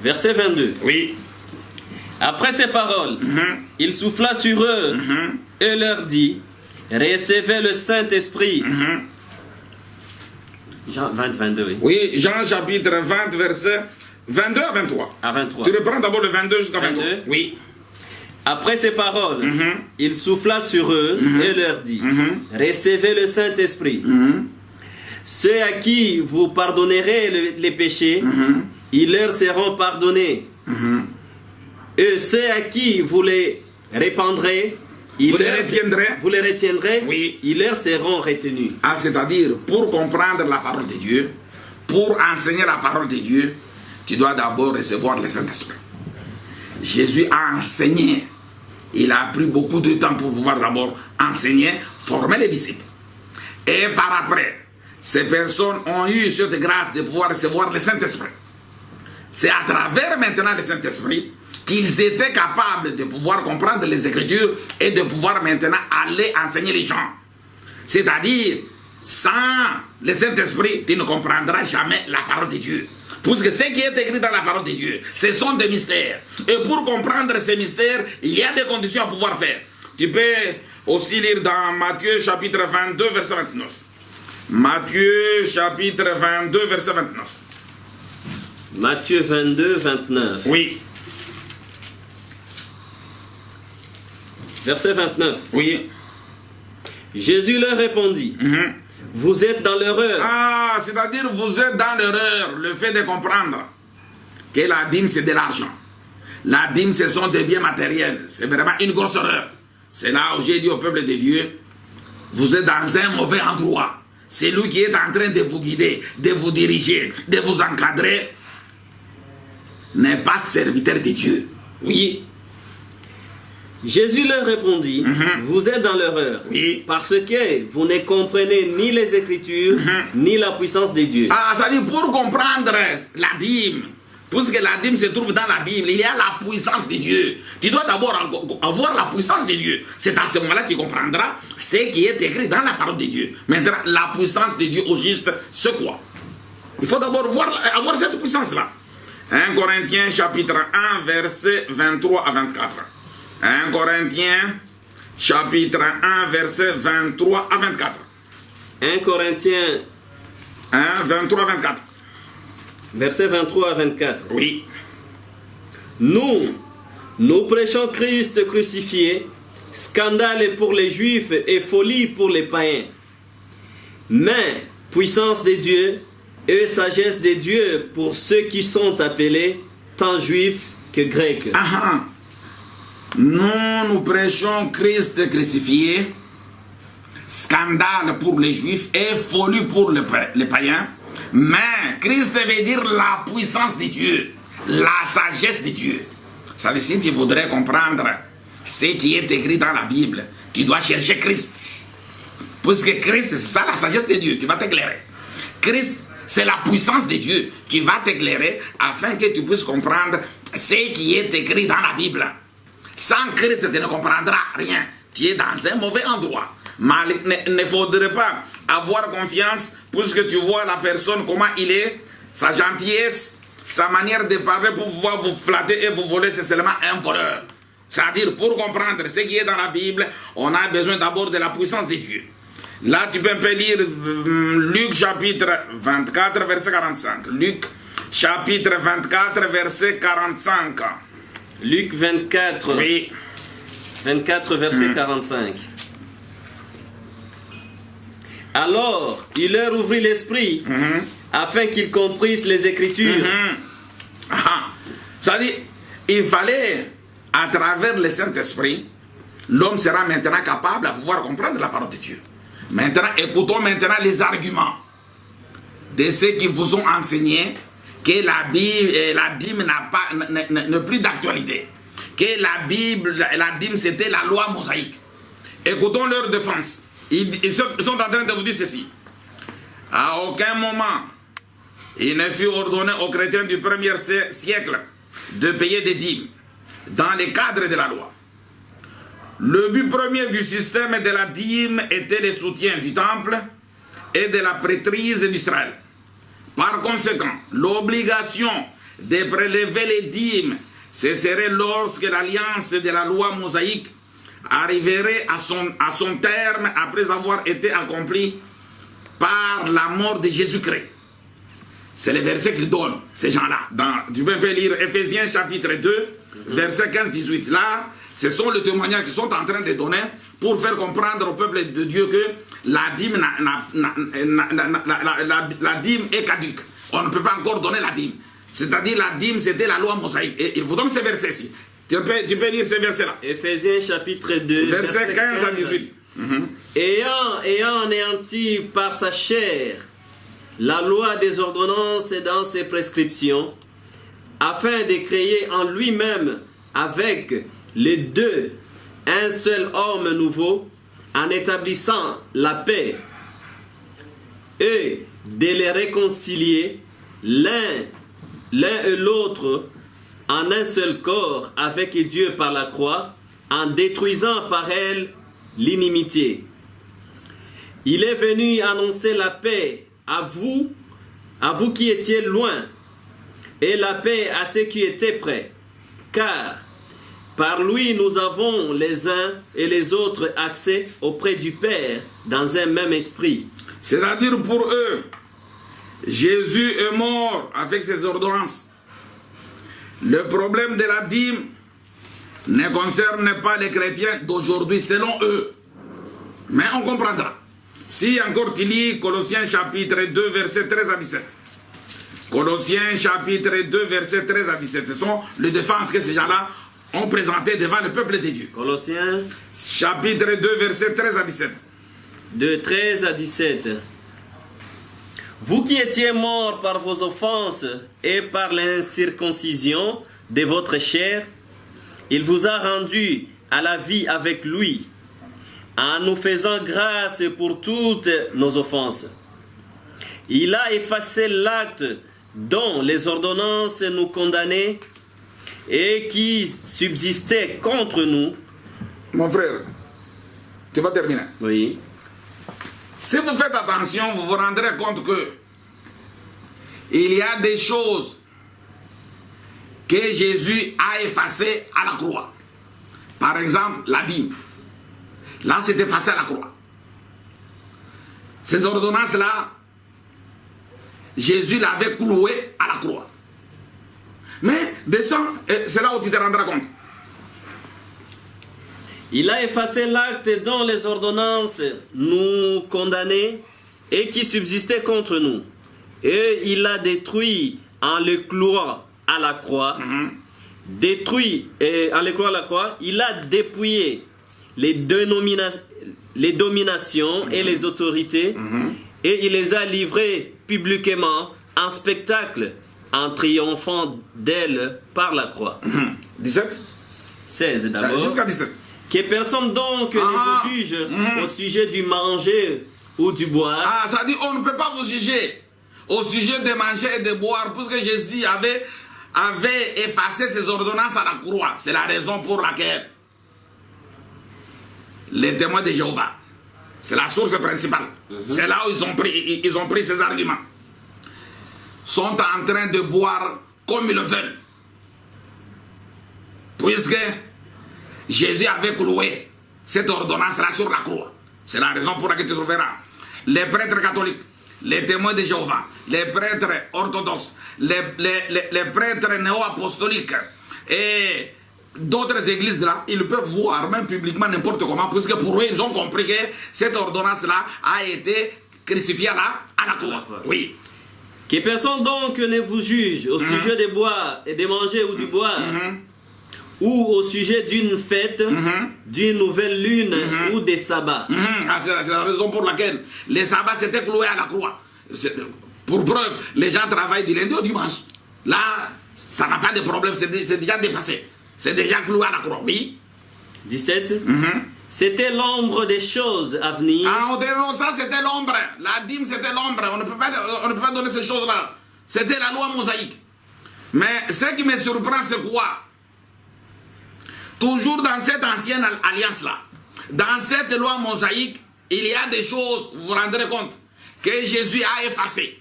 Speaker 5: Verset 22.
Speaker 3: Oui.
Speaker 5: Après ces paroles, il souffla sur eux et leur dit: recevez le Saint-Esprit. Jean 20, 22, oui.
Speaker 3: Oui, Jean chapitre 20, verset 22 à 23.
Speaker 5: À 23.
Speaker 3: Tu reprends d'abord le 22 jusqu'à 23.
Speaker 5: 22.
Speaker 3: Oui.
Speaker 5: Après ces paroles, il souffla sur eux et leur dit: recevez le Saint-Esprit. Ceux à qui vous pardonnerez les péchés, ils leur seront pardonnés. Et ceux à qui vous les répandrez, vous les retiendrez,
Speaker 3: oui.
Speaker 5: Ils leur seront retenus.
Speaker 3: Ah, c'est-à-dire, pour comprendre la parole de Dieu, pour enseigner la parole de Dieu, tu dois d'abord recevoir le Saint-Esprit. Jésus a enseigné. Il a pris beaucoup de temps pour pouvoir d'abord enseigner, former les disciples. Et par après, ces personnes ont eu cette grâce de pouvoir recevoir le Saint-Esprit. C'est à travers maintenant le Saint-Esprit qu'ils étaient capables de pouvoir comprendre les Écritures et de pouvoir maintenant aller enseigner les gens. C'est-à-dire, sans le Saint-Esprit, tu ne comprendras jamais la parole de Dieu. Puisque ce qui est écrit dans la parole de Dieu, ce sont des mystères. Et pour comprendre ces mystères, il y a des conditions à pouvoir faire. Tu peux aussi lire dans Matthieu chapitre 22, verset 29. Matthieu chapitre 22, verset 29.
Speaker 5: Matthieu 22, 29.
Speaker 3: Oui.
Speaker 5: Verset 29.
Speaker 3: Oui.
Speaker 5: Jésus leur répondit, vous êtes dans l'erreur.
Speaker 3: Ah, c'est-à-dire vous êtes dans l'erreur, le fait de comprendre que la dîme c'est de l'argent. La dîme ce sont des biens matériels. C'est vraiment une grosse erreur. C'est là où j'ai dit au peuple de Dieu, vous êtes dans un mauvais endroit. C'est lui qui est en train de vous guider, de vous diriger, de vous encadrer. N'est pas serviteur de Dieu. Oui.
Speaker 5: Jésus leur répondit, vous êtes dans l'erreur,
Speaker 3: Oui.
Speaker 5: parce que vous ne comprenez ni les Écritures, ni la puissance de Dieu.
Speaker 3: Ah, ça dit pour comprendre la dîme, puisque la dîme se trouve dans la Bible, il y a la puissance de Dieu. Tu dois d'abord avoir la puissance de Dieu. C'est à ce moment-là que tu comprendras ce qui est écrit dans la parole de Dieu. Maintenant, la puissance de Dieu au juste, c'est quoi? Il faut d'abord avoir cette puissance-là. 1 Corinthiens chapitre 1, verset 23 à 24. 1 Corinthiens chapitre 1, verset 23 à 24.
Speaker 5: 1 Corinthiens
Speaker 3: 1, 23 à 24.
Speaker 5: verset 23 à 24.
Speaker 3: Oui.
Speaker 5: Nous prêchons Christ crucifié, scandale pour les Juifs et folie pour les païens. Mais puissance de Dieu et sagesse de Dieu pour ceux qui sont appelés, tant juifs que grecs.
Speaker 3: Ah, nous prêchons Christ crucifié, scandale pour les Juifs et folie pour les païens. Mais Christ veut dire la puissance de Dieu, la sagesse de Dieu. Ça veut dire, si tu voudrais comprendre ce qui est écrit dans la Bible, tu dois chercher Christ. Puisque Christ, c'est ça la sagesse de Dieu, tu vas t'éclairer. Christ, c'est la puissance de Dieu qui va t'éclairer afin que tu puisses comprendre ce qui est écrit dans la Bible. Sans Christ, tu ne comprendras rien. Tu es dans un mauvais endroit. Mais il ne faudrait pas avoir confiance puisque tu vois la personne, comment il est, sa gentillesse, sa manière de parler pour pouvoir vous flatter et vous voler, c'est seulement un voleur. C'est-à-dire, pour comprendre ce qui est dans la Bible, on a besoin d'abord de la puissance de Dieu. Là, tu peux un peu lire Luc chapitre 24, verset 45. Luc chapitre 24, verset 45.
Speaker 5: Luc 24,
Speaker 3: Oui.
Speaker 5: 24 verset 45. Alors, il leur ouvrit l'esprit afin qu'ils comprissent les Écritures.
Speaker 3: C'est-à-dire, il fallait, à travers le Saint-Esprit, l'homme sera maintenant capable de pouvoir comprendre la parole de Dieu. Maintenant, écoutons maintenant les arguments de ceux qui vous ont enseigné que la dîme n'a plus d'actualité. Que la Bible, la dîme, c'était la loi mosaïque. Écoutons leur défense. Ils sont en train de vous dire ceci. À aucun moment, il ne fut ordonné aux chrétiens du premier siècle de payer des dîmes dans le cadre de la loi. Le but premier du système de la dîme était le soutien du temple et de la prêtrise d'Israël. Par conséquent, l'obligation de prélever les dîmes cesserait lorsque l'alliance de la loi mosaïque arriverait à son terme après avoir été accomplie par la mort de Jésus-Christ. C'est le verset qu'il donne, ces gens-là. Tu peux lire Ephésiens chapitre 2, verset 15-18. Là, ce sont les témoignages qu'ils sont en train de donner pour faire comprendre au peuple de Dieu que la dîme, la dîme est caduque. On ne peut pas encore donner la dîme. C'est-à-dire la dîme, c'était la loi mosaïque. Et il vous donne ces versets-ci. Tu peux lire ces versets-là.
Speaker 5: Éphésiens chapitre 2,
Speaker 3: verset 15 à 18.
Speaker 5: Ayant anéanti par sa chair la loi des ordonnances dans ses prescriptions, afin de créer en lui-même avec les deux un seul homme nouveau, en établissant la paix, et de les réconcilier l'un et l'autre en un seul corps avec Dieu par la croix, en détruisant par elle l'inimitié. Il est venu annoncer la paix à vous qui étiez loin, et la paix à ceux qui étaient près, car par lui nous avons les uns et les autres accès auprès du Père dans un même esprit.
Speaker 3: C'est-à-dire pour eux, Jésus est mort avec ses ordonnances. Le problème de la dîme ne concerne pas les chrétiens d'aujourd'hui selon eux. Mais on comprendra. Si encore tu lis Colossiens chapitre 2 verset 13 à 17. Colossiens chapitre 2 verset 13 à 17. Ce sont les défenses que ces gens-là ont présentées devant le peuple de Dieu.
Speaker 5: Colossiens
Speaker 3: chapitre 2 verset 13 à 17.
Speaker 5: De 13 à 17. Vous qui étiez morts par vos offenses et par l'incirconcision de votre chair, il vous a rendus à la vie avec lui, en nous faisant grâce pour toutes nos offenses. Il a effacé l'acte dont les ordonnances nous condamnaient et qui subsistait contre nous.
Speaker 3: Mon frère, tu vas terminer.
Speaker 5: Oui.
Speaker 3: Si vous faites attention, vous vous rendrez compte que il y a des choses que Jésus a effacées à la croix. Par exemple, la dîme. Là, c'est effacé à la croix. Ces ordonnances-là, Jésus l'avait cloué à la croix. Mais descends, c'est là où tu te rendras compte.
Speaker 5: Il a effacé l'acte dont les ordonnances nous condamnaient et qui subsistait contre nous. Et il l'a détruit en le clouant à la croix. Détruit en le clouant à la croix, il a dépouillé les dominations et les autorités et il les a livrées publiquement en spectacle en triomphant d'elles par la croix.
Speaker 3: 17
Speaker 5: 16 d'abord.
Speaker 3: Jusqu'à 17.
Speaker 5: Que personne donc ne vous juge au sujet du manger ou du boire.
Speaker 3: Ah, ça dit on ne peut pas vous juger au sujet de manger et de boire, puisque Jésus avait effacé ses ordonnances à la croix. C'est la raison pour laquelle les témoins de Jéhovah, c'est la source principale. C'est là où ils ont pris ces arguments. Sont en train de boire comme ils le veulent. Puisque Jésus avait cloué cette ordonnance-là sur la croix. C'est la raison pour laquelle tu trouveras les prêtres catholiques, les témoins de Jéhovah, les prêtres orthodoxes, les prêtres néo-apostoliques et d'autres églises là, ils peuvent voir même publiquement n'importe comment, puisque pour eux, ils ont compris que cette ordonnance-là a été crucifiée là, à la croix. Oui.
Speaker 5: Que personne donc ne vous juge au sujet de boire et de manger ou du boire, ou au sujet d'une fête, d'une nouvelle lune ou des sabbats.
Speaker 3: C'est la raison pour laquelle les sabbats s'étaient cloués à la croix. Pour preuve, les gens travaillent du lundi au dimanche. Là, ça n'a pas de problème, c'est déjà dépassé. C'est déjà cloué à la croix, oui.
Speaker 5: 17. C'était l'ombre des choses à venir.
Speaker 3: Ah, ça c'était l'ombre. La dîme c'était l'ombre. On ne peut pas donner ces choses-là. C'était la loi mosaïque. Mais ce qui me surprend, c'est quoi? Toujours dans cette ancienne alliance-là, dans cette loi mosaïque, il y a des choses, vous vous rendrez compte, que Jésus a effacées,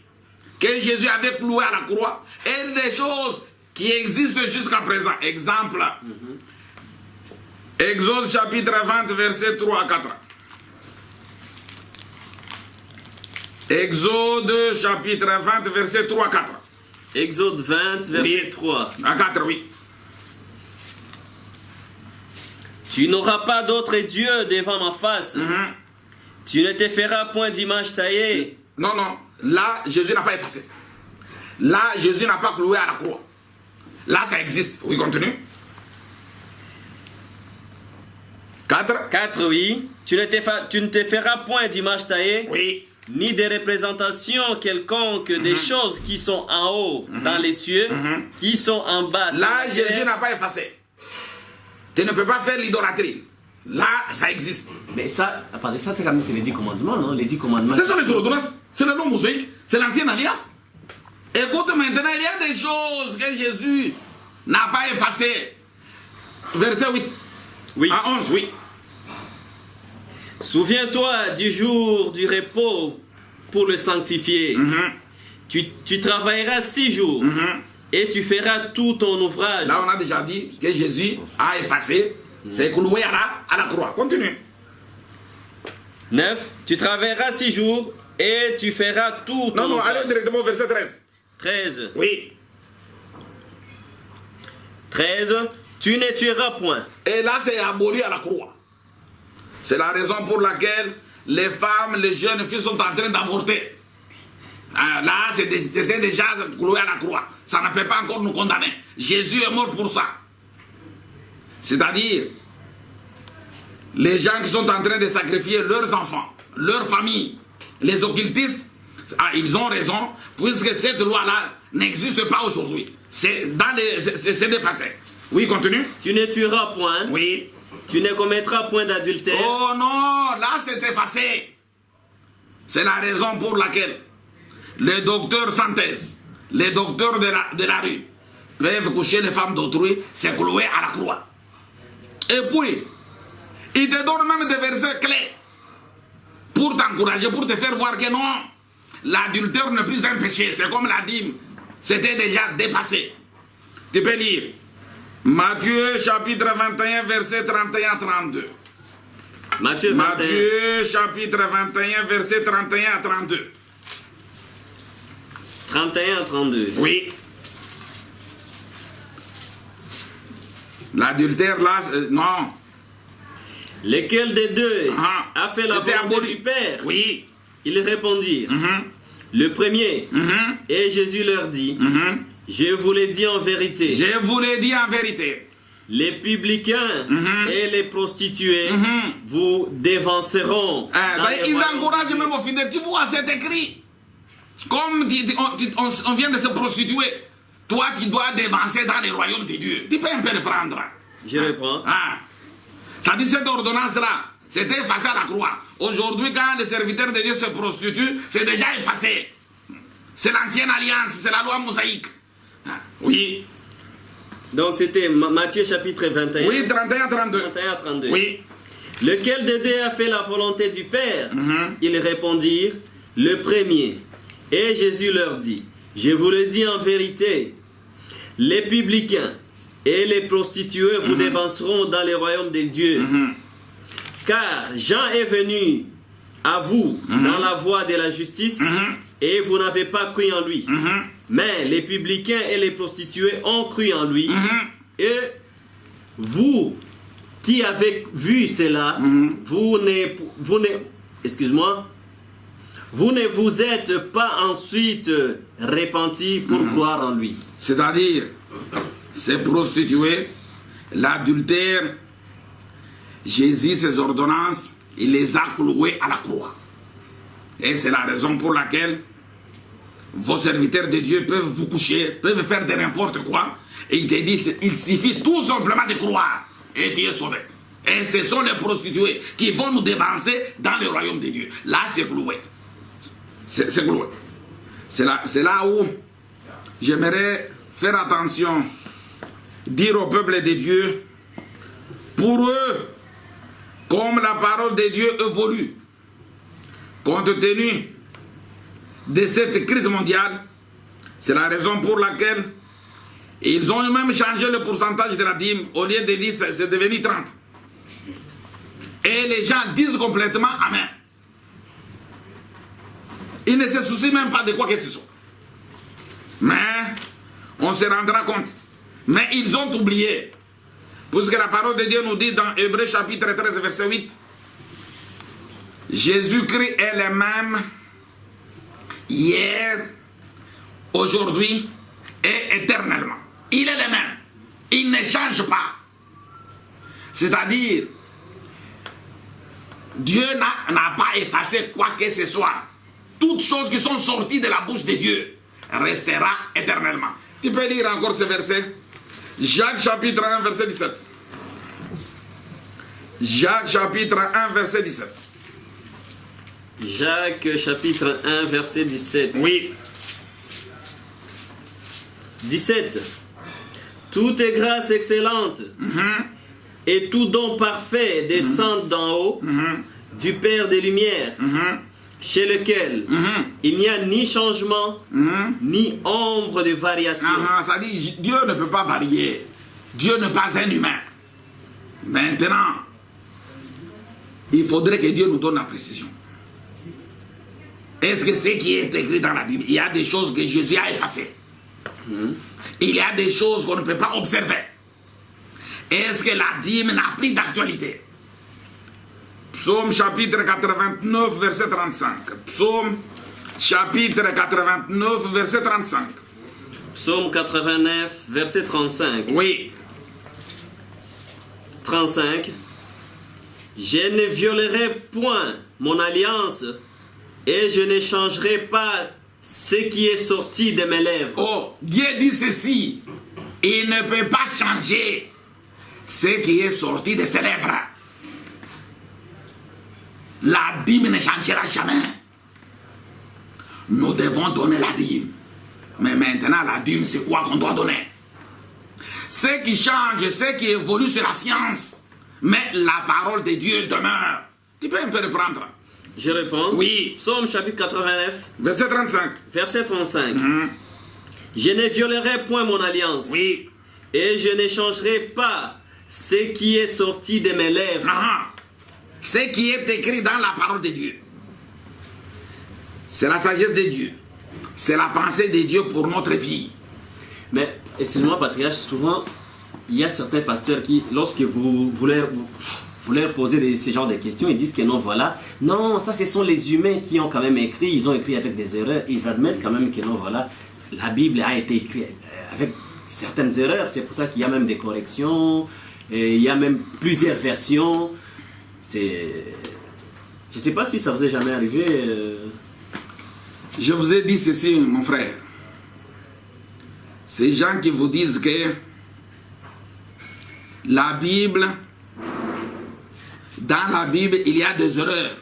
Speaker 3: que Jésus avait cloué à la croix, et des choses qui existent jusqu'à présent. Exemple, Exode chapitre 20, verset 3 à 4. Exode chapitre 20, verset 3 à 4.
Speaker 5: Exode 20, verset 3.
Speaker 3: À 4, oui.
Speaker 5: Tu n'auras pas d'autre Dieu devant ma face. Tu ne te feras point d'image taillée.
Speaker 3: Non, non. Là, Jésus n'a pas effacé. Là, Jésus n'a pas cloué à la croix. Là, ça existe. Oui, continue. 4.
Speaker 5: 4, oui. Tu ne te feras point d'image taillée.
Speaker 3: Oui.
Speaker 5: Ni des représentations quelconques des choses qui sont en haut dans les cieux, qui sont en bas.
Speaker 3: Là, Jésus n'a pas effacé. Tu ne peux pas faire l'idolâtrie. Là, ça existe.
Speaker 5: Mais ça, à part de ça, c'est comme c'est les 10 commandements, non? Les 10 commandements.
Speaker 3: Ce sont les ordonnances. C'est le nom mosaïque. C'est l'ancienne alliance. Écoute maintenant, il y a des choses que Jésus n'a pas effacées. Verset 8.
Speaker 5: Oui.
Speaker 3: À 11, oui.
Speaker 5: Souviens-toi du jour du repos pour le sanctifier. Tu travailleras 6 jours et tu feras tout ton ouvrage.
Speaker 3: Là, on a déjà dit que Jésus a effacé. C'est cloué à la croix. Continue.
Speaker 5: 9. Tu travailleras 6 jours et tu feras tout ton
Speaker 3: Non,
Speaker 5: ouvrage.
Speaker 3: allez directement au verset 13.
Speaker 5: 13.
Speaker 3: Oui.
Speaker 5: 13. Tu ne tueras point.
Speaker 3: Et là, c'est aboli à la croix. C'est la raison pour laquelle les femmes, les jeunes filles sont en train d'avorter. Là, c'était déjà cloué à la croix. Ça ne peut pas encore nous condamner. Jésus est mort pour ça. C'est-à-dire, les gens qui sont en train de sacrifier leurs enfants, leurs familles, les occultistes, ils ont raison, puisque cette loi-là n'existe pas aujourd'hui. C'est dépassé. Oui, continue.
Speaker 5: Tu ne tueras point.
Speaker 3: Oui.
Speaker 5: Tu ne commettras point d'adultère.
Speaker 3: Oh non, là c'est effacé. C'est la raison pour laquelle les docteurs sans thèse, les docteurs de la rue peuvent coucher les femmes d'autrui, c'est cloué à la croix. Et puis, ils te donnent même des versets clés pour t'encourager, pour te faire voir que non, l'adultère n'est plus un péché, c'est comme la dîme, c'était déjà dépassé. Tu peux lire Matthieu chapitre 21 verset 31-32.
Speaker 5: Matthieu 21.
Speaker 3: Matthieu chapitre 21 verset 31 à 32.
Speaker 5: 31 à 32.
Speaker 3: Oui. L'adultère là, non.
Speaker 5: Lequel des deux a fait la
Speaker 3: C'était
Speaker 5: volonté
Speaker 3: aboli.
Speaker 5: du Père?
Speaker 3: Oui.
Speaker 5: Ils répondirent. Le premier. Et Jésus leur dit, je vous l'ai dit en vérité.
Speaker 3: Je vous l'ai dit en vérité.
Speaker 5: Les publicains et les prostituées vous dévanceront. dans les
Speaker 3: Ils
Speaker 5: royaumes
Speaker 3: encouragent
Speaker 5: de Dieu.
Speaker 3: même aux fidèles. Tu vois, c'est écrit. Comme on vient de se prostituer, toi tu dois dévancer dans les royaumes de Dieu. Tu peux un peu reprendre.
Speaker 5: Je reprends.
Speaker 3: Ça dit cette ordonnance-là, c'était effacé à la croix. Aujourd'hui, quand les serviteurs de Dieu se prostituent, c'est déjà effacé. C'est l'ancienne alliance, c'est la loi mosaïque. Oui.
Speaker 5: Donc c'était Matthieu chapitre 21.
Speaker 3: Oui, 31-32.
Speaker 5: 31 à 32.
Speaker 3: Oui.
Speaker 5: Lequel des deux a fait la volonté du Père? Ils répondirent, le premier. Et Jésus leur dit, je vous le dis en vérité, les publicains et les prostituées vous dévanceront dans les royaumes des dieux. Car Jean est venu à vous dans la voie de la justice et vous n'avez pas cru en lui. Mais les publicains et les prostituées ont cru en lui. Et vous qui avez vu cela, vous ne vous êtes pas ensuite repentis pour croire en lui.
Speaker 3: C'est-à-dire, ces prostituées, l'adultère, Jésus, ses ordonnances, il les a clouées à la croix. Et c'est la raison pour laquelle vos serviteurs de Dieu peuvent vous coucher, peuvent faire de n'importe quoi. Et il te dit, il suffit tout simplement de croire et tu es sauvé. Et ce sont les prostituées qui vont nous dévancer dans le royaume de Dieu. Là, c'est cloué. C'est cloué. C'est là où j'aimerais faire attention, dire au peuple de Dieu, pour eux, comme la parole de Dieu évolue, compte tenu de cette crise mondiale, c'est la raison pour laquelle ils ont même changé le pourcentage de la dîme. Au lieu de 10, c'est devenu 30. Et les gens disent complètement Amen. Ils ne se soucient même pas de quoi que ce soit. Mais on se rendra compte. Mais ils ont oublié. Puisque la parole de Dieu nous dit dans Hébreux chapitre 13 verset 8, Jésus-Christ est le même hier, aujourd'hui et éternellement. Il est le même. Il ne change pas. C'est-à-dire, Dieu n'a pas effacé quoi que ce soit. Toutes choses qui sont sorties de la bouche de Dieu restera éternellement. Tu peux lire encore ce verset? Jacques chapitre 1 verset 17. Jacques chapitre 1 verset 17.
Speaker 5: Jacques chapitre 1 verset 17.
Speaker 3: Oui.
Speaker 5: 17. Toute grâce excellente et tout don parfait descend d'en haut du Père des Lumières, chez lequel il n'y a ni changement ni ombre de variation.
Speaker 3: Ça dit, Dieu ne peut pas varier. Dieu n'est pas un humain. Maintenant, il faudrait que Dieu nous donne la précision. Est-ce que ce qui est écrit dans la Bible, il y a des choses que Jésus a effacées? Il y a des choses qu'on ne peut pas observer. Est-ce que la dîme n'a plus d'actualité? Psaume chapitre 89, verset 35. Psaume chapitre 89, verset 35.
Speaker 5: Psaume 89, verset 35.
Speaker 3: Oui.
Speaker 5: 35. Je ne violerai point mon alliance et je ne changerai pas ce qui est sorti de mes lèvres.
Speaker 3: Oh, Dieu dit ceci. Il ne peut pas changer ce qui est sorti de ses lèvres. La dîme ne changera jamais. Nous devons donner la dîme. Mais maintenant, la dîme, c'est quoi qu'on doit donner? Ce qui change, ce qui évolue, c'est la science. Mais la parole de Dieu demeure. Tu peux un peu reprendre?
Speaker 5: Je réponds.
Speaker 3: Oui.
Speaker 5: Psaume chapitre 89.
Speaker 3: Verset 35.
Speaker 5: Verset 35. Je ne violerai point mon alliance.
Speaker 3: Oui.
Speaker 5: Et je ne changerai pas ce qui est sorti de mes lèvres.
Speaker 3: Ce qui est écrit dans la parole de Dieu, c'est la sagesse de Dieu. C'est la pensée de Dieu pour notre vie.
Speaker 5: Mais, excusez-moi, patriarche, souvent, il y a certains pasteurs qui, lorsque vous leur posez ce genre de questions, ils disent que non, voilà. Non, ça, ce sont les humains qui ont quand même écrit. Ils ont écrit avec des erreurs. Ils admettent quand même que non, voilà. La Bible a été écrite avec certaines erreurs. C'est pour ça qu'il y a même des corrections. Et il y a même plusieurs versions. Je ne sais pas si ça vous est jamais arrivé.
Speaker 3: Je vous ai dit ceci, mon frère. Ces gens qui vous disent que la Bible, dans la Bible, il y a des erreurs.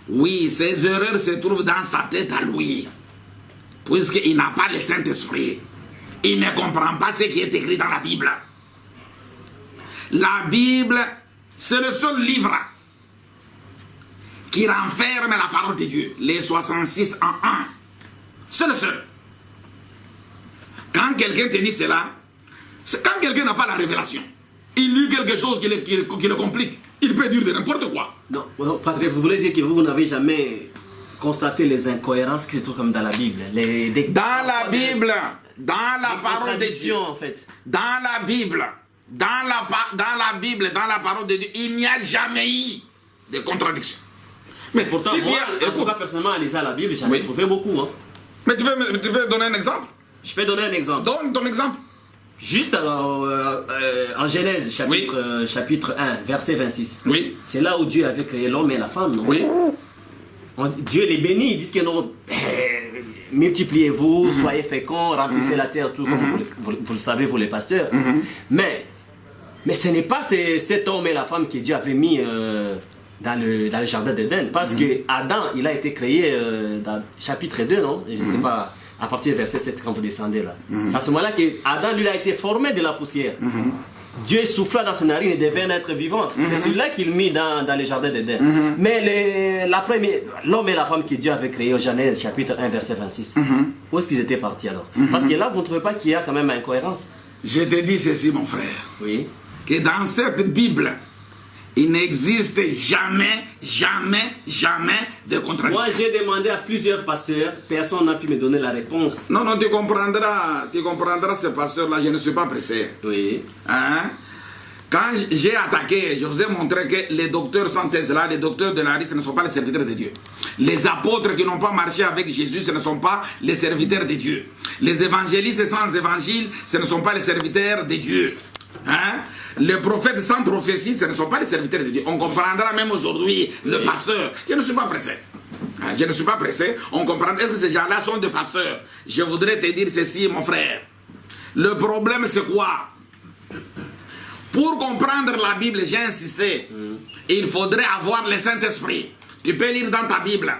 Speaker 3: Oui, ces erreurs se trouvent dans sa tête à lui. Puisqu'il n'a pas le Saint-Esprit. Il ne comprend pas ce qui est écrit dans la Bible. La Bible, c'est le seul livre qui renferme la parole de Dieu. Les 66 en 1. C'est le seul. Quand quelqu'un te dit cela, c'est quand quelqu'un n'a pas la révélation. Il lit quelque chose qui le complique. Il peut dire de n'importe quoi.
Speaker 5: Non, Padre, vous voulez dire que vous n'avez jamais constaté les incohérences qui se trouvent comme dans la Bible?
Speaker 3: Dans la Bible, dans la parole de Dieu.
Speaker 5: En fait.
Speaker 3: Dans la Bible. Dans la Bible, dans la parole de Dieu, il n'y a jamais eu de contradiction.
Speaker 5: Mais pourtant, si moi, personnellement, en lisant la Bible, j'en ai trouvé beaucoup. Hein.
Speaker 3: Mais tu peux donner un exemple?
Speaker 5: Je peux donner un exemple.
Speaker 3: Donne ton exemple.
Speaker 5: Juste en Genèse, chapitre 1, verset 26.
Speaker 3: Oui.
Speaker 5: C'est là où Dieu avait créé l'homme et la femme, non?
Speaker 3: Oui.
Speaker 5: Dieu les bénit, ils disent que non, multipliez-vous, soyez féconds, remplissez la terre, tout comme vous le savez, vous les pasteurs. Mais ce n'est pas cet homme et la femme que Dieu avait mis dans le jardin d'Éden. Parce que Adam, il a été créé dans chapitre 2, non? Je ne sais pas, à partir du verset 7, quand vous descendez là. C'est à ce moment-là que Adam, lui, a été formé de la poussière. Dieu souffla dans ses narines et devint un être vivant. C'est celui-là qu'il mit dans le jardin d'Éden. Mais l'homme et la femme que Dieu avait créé au Genèse, chapitre 1, verset 26, où est-ce qu'ils étaient partis alors? Parce que là, vous ne trouvez pas qu'il y a quand même incohérence?
Speaker 3: Je te dis ceci, mon frère.
Speaker 5: Oui.
Speaker 3: Que dans cette Bible, il n'existe jamais de contradiction.
Speaker 5: Moi, j'ai demandé à plusieurs pasteurs, personne n'a pu me donner la réponse.
Speaker 3: Non, tu comprendras ce pasteur-là, je ne suis pas pressé.
Speaker 5: Oui.
Speaker 3: Hein? Quand j'ai attaqué, je vous ai montré que les docteurs sans thèse là, les docteurs de la rue, ce ne sont pas les serviteurs de Dieu. Les apôtres qui n'ont pas marché avec Jésus, ce ne sont pas les serviteurs de Dieu. Les évangélistes sans évangile, ce ne sont pas les serviteurs de Dieu. Hein? Les prophètes sans prophétie, ce ne sont pas les serviteurs de Dieu. On comprendra même aujourd'hui le pasteur. Je ne suis pas pressé. Hein? Je ne suis pas pressé. On comprendra que ces gens-là sont des pasteurs. Je voudrais te dire ceci, mon frère. Le problème, c'est quoi? Pour comprendre la Bible, j'ai insisté, il faudrait avoir le Saint-Esprit. Tu peux lire dans ta Bible.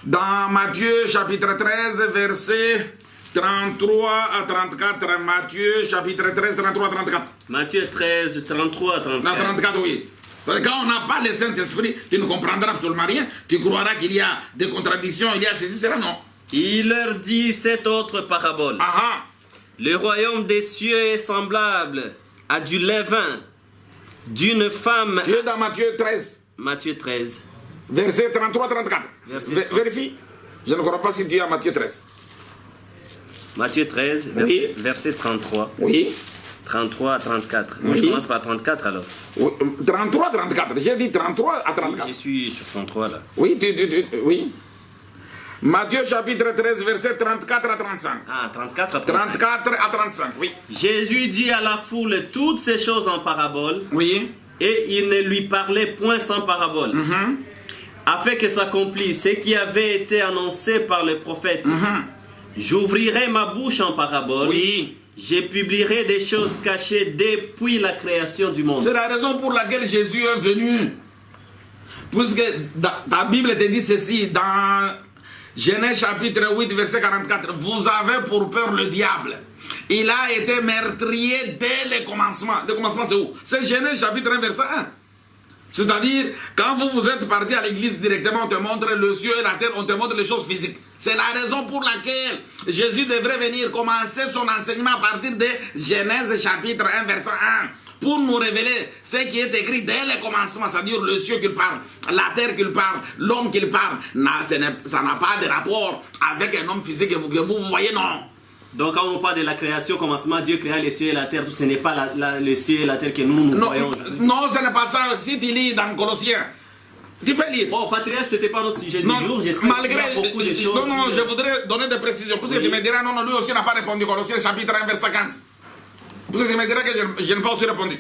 Speaker 3: Dans Matthieu chapitre 13, verset 33 à 34. Matthieu chapitre 13, 33 à 34.
Speaker 5: Matthieu 13, 33 à 34.
Speaker 3: 34, oui. Quand on n'a pas le Saint-Esprit, tu ne comprendras absolument rien. Tu croiras qu'il y a des contradictions, il y a ceci, cela, non.
Speaker 5: Il leur dit cette autre parabole.
Speaker 3: Aha.
Speaker 5: Le royaume des cieux est semblable à du levain d'une femme.
Speaker 3: Tu es dans Matthieu 13.
Speaker 5: Matthieu 13.
Speaker 3: Verset 33-34. Vérifie. Je ne crois pas si tu es à Matthieu 13.
Speaker 5: Matthieu 13,
Speaker 3: oui.
Speaker 5: Verset 33.
Speaker 3: Oui.
Speaker 5: 33 à 34.
Speaker 3: Oui.
Speaker 5: Je commence par 34 alors.
Speaker 3: Oui. 33-34. J'ai dit 33 à 34.
Speaker 5: Oui, je suis sur 33 là.
Speaker 3: Oui, oui. Matthieu chapitre 13, verset 34 à 35.
Speaker 5: Ah, 34 à 35.
Speaker 3: 34 à 35, oui.
Speaker 5: Jésus dit à la foule toutes ces choses en parabole.
Speaker 3: Oui.
Speaker 5: Et il ne lui parlait point sans parabole. Afin que s'accomplisse ce qui avait été annoncé par le prophète. J'ouvrirai ma bouche en parabole.
Speaker 3: Oui.
Speaker 5: Je publierai des choses cachées depuis la création du monde.
Speaker 3: C'est la raison pour laquelle Jésus est venu. Puisque ta Bible te dit ceci dans Genèse chapitre 8, verset 44. Vous avez pour peur le diable. Il a été meurtrier dès le commencement. Le commencement, c'est où? C'est Genèse chapitre 1, verset 1. C'est-à-dire, quand vous êtes parti à l'église directement, on te montre le ciel et la terre, on te montre les choses physiques. C'est la raison pour laquelle Jésus devrait venir commencer son enseignement à partir de Genèse chapitre 1, verset 1. Pour nous révéler ce qui est écrit dès le commencement, c'est-à-dire le ciel qu'il parle, la terre qu'il parle, l'homme qu'il parle. Ça n'a pas de rapport avec un homme physique que vous voyez, non.
Speaker 5: Donc quand on parle de la création, commencement, Dieu créa les cieux et la terre, ce n'est pas le ciel et la terre que nous voyons aujourd'hui.
Speaker 3: Non, ce n'est pas ça. Si tu lis dans Colossiens, tu peux lire.
Speaker 5: Bon, patriarche, ce n'était pas notre sujet du jour.
Speaker 3: Malgré
Speaker 5: beaucoup de choses.
Speaker 3: Non, je voudrais donner des précisions. Parce que tu me diras, non, lui aussi n'a pas répondu. Colossiens chapitre 1, verset 15. Parce que tu me diras que je n'ai pas aussi répondu.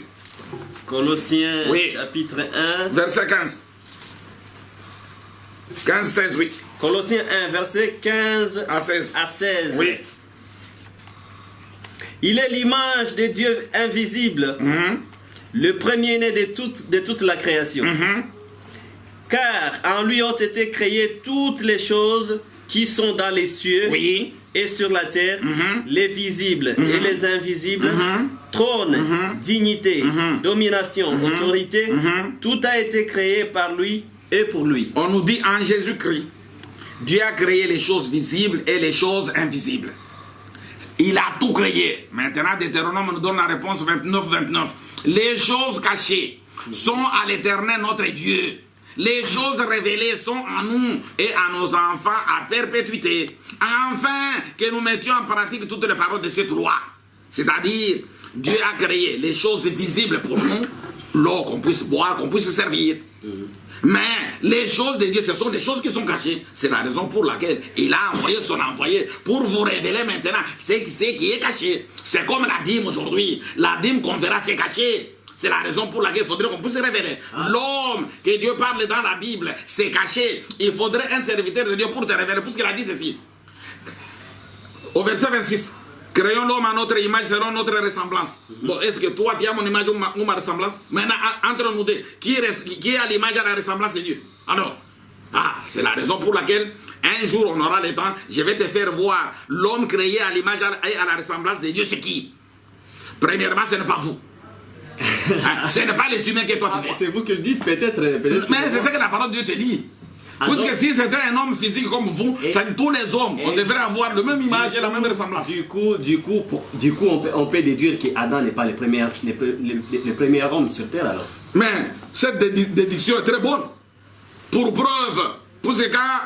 Speaker 5: Colossiens chapitre 1.
Speaker 3: Verset 15. 15, 16, oui.
Speaker 5: Colossiens 1, verset 15
Speaker 3: à 16.
Speaker 5: Oui. Il est l'image de Dieu invisible, le premier-né de toute la création. Car en lui ont été créées toutes les choses qui sont dans les cieux et sur la terre, les visibles et les invisibles, trône, dignité, domination, autorité, tout a été créé par lui et pour lui.
Speaker 3: On nous dit en Jésus-Christ, Dieu a créé les choses visibles et les choses invisibles. Il a tout créé. Maintenant, Deutéronome nous donne la réponse 29-29. Les choses cachées sont à l'Éternel notre Dieu. Les choses révélées sont en nous et à nos enfants à perpétuité. Afin que nous mettions en pratique toutes les paroles de cette loi. C'est-à-dire, Dieu a créé les choses visibles pour nous, l'eau qu'on puisse boire, qu'on puisse servir. Mais les choses de Dieu, ce sont des choses qui sont cachées. C'est la raison pour laquelle il a envoyé son envoyé pour vous révéler maintenant ce qui est caché. C'est comme la dîme aujourd'hui. La dîme qu'on verra, c'est caché. C'est la raison pour laquelle il faudrait qu'on puisse révéler. L'homme que Dieu parle dans la Bible, c'est caché. Il faudrait un serviteur de Dieu pour te révéler. Puisqu'il a dit ceci. Au verset 26. Créons l'homme à notre image selon notre ressemblance. Bon, est-ce que toi tu as mon image ou ma ressemblance? Maintenant, entre nous deux, qui est à l'image et à la ressemblance de Dieu? Alors, c'est la raison pour laquelle un jour on aura le temps, je vais te faire voir l'homme créé à l'image et à la ressemblance de Dieu, c'est qui? Premièrement, ce n'est pas vous. Ce n'est pas les humains que toi tu vois.
Speaker 5: C'est vous qui le dites, peut-être.
Speaker 3: Mais c'est ce que la parole de Dieu te dit. Puisque si c'était un homme physique comme vous, tous les hommes, on devrait avoir la même image et la même ressemblance.
Speaker 5: Du coup, on peut déduire qu'Adam n'est pas le premier homme sur terre alors.
Speaker 3: Mais cette déduction est très bonne. Pour preuve, puisque quand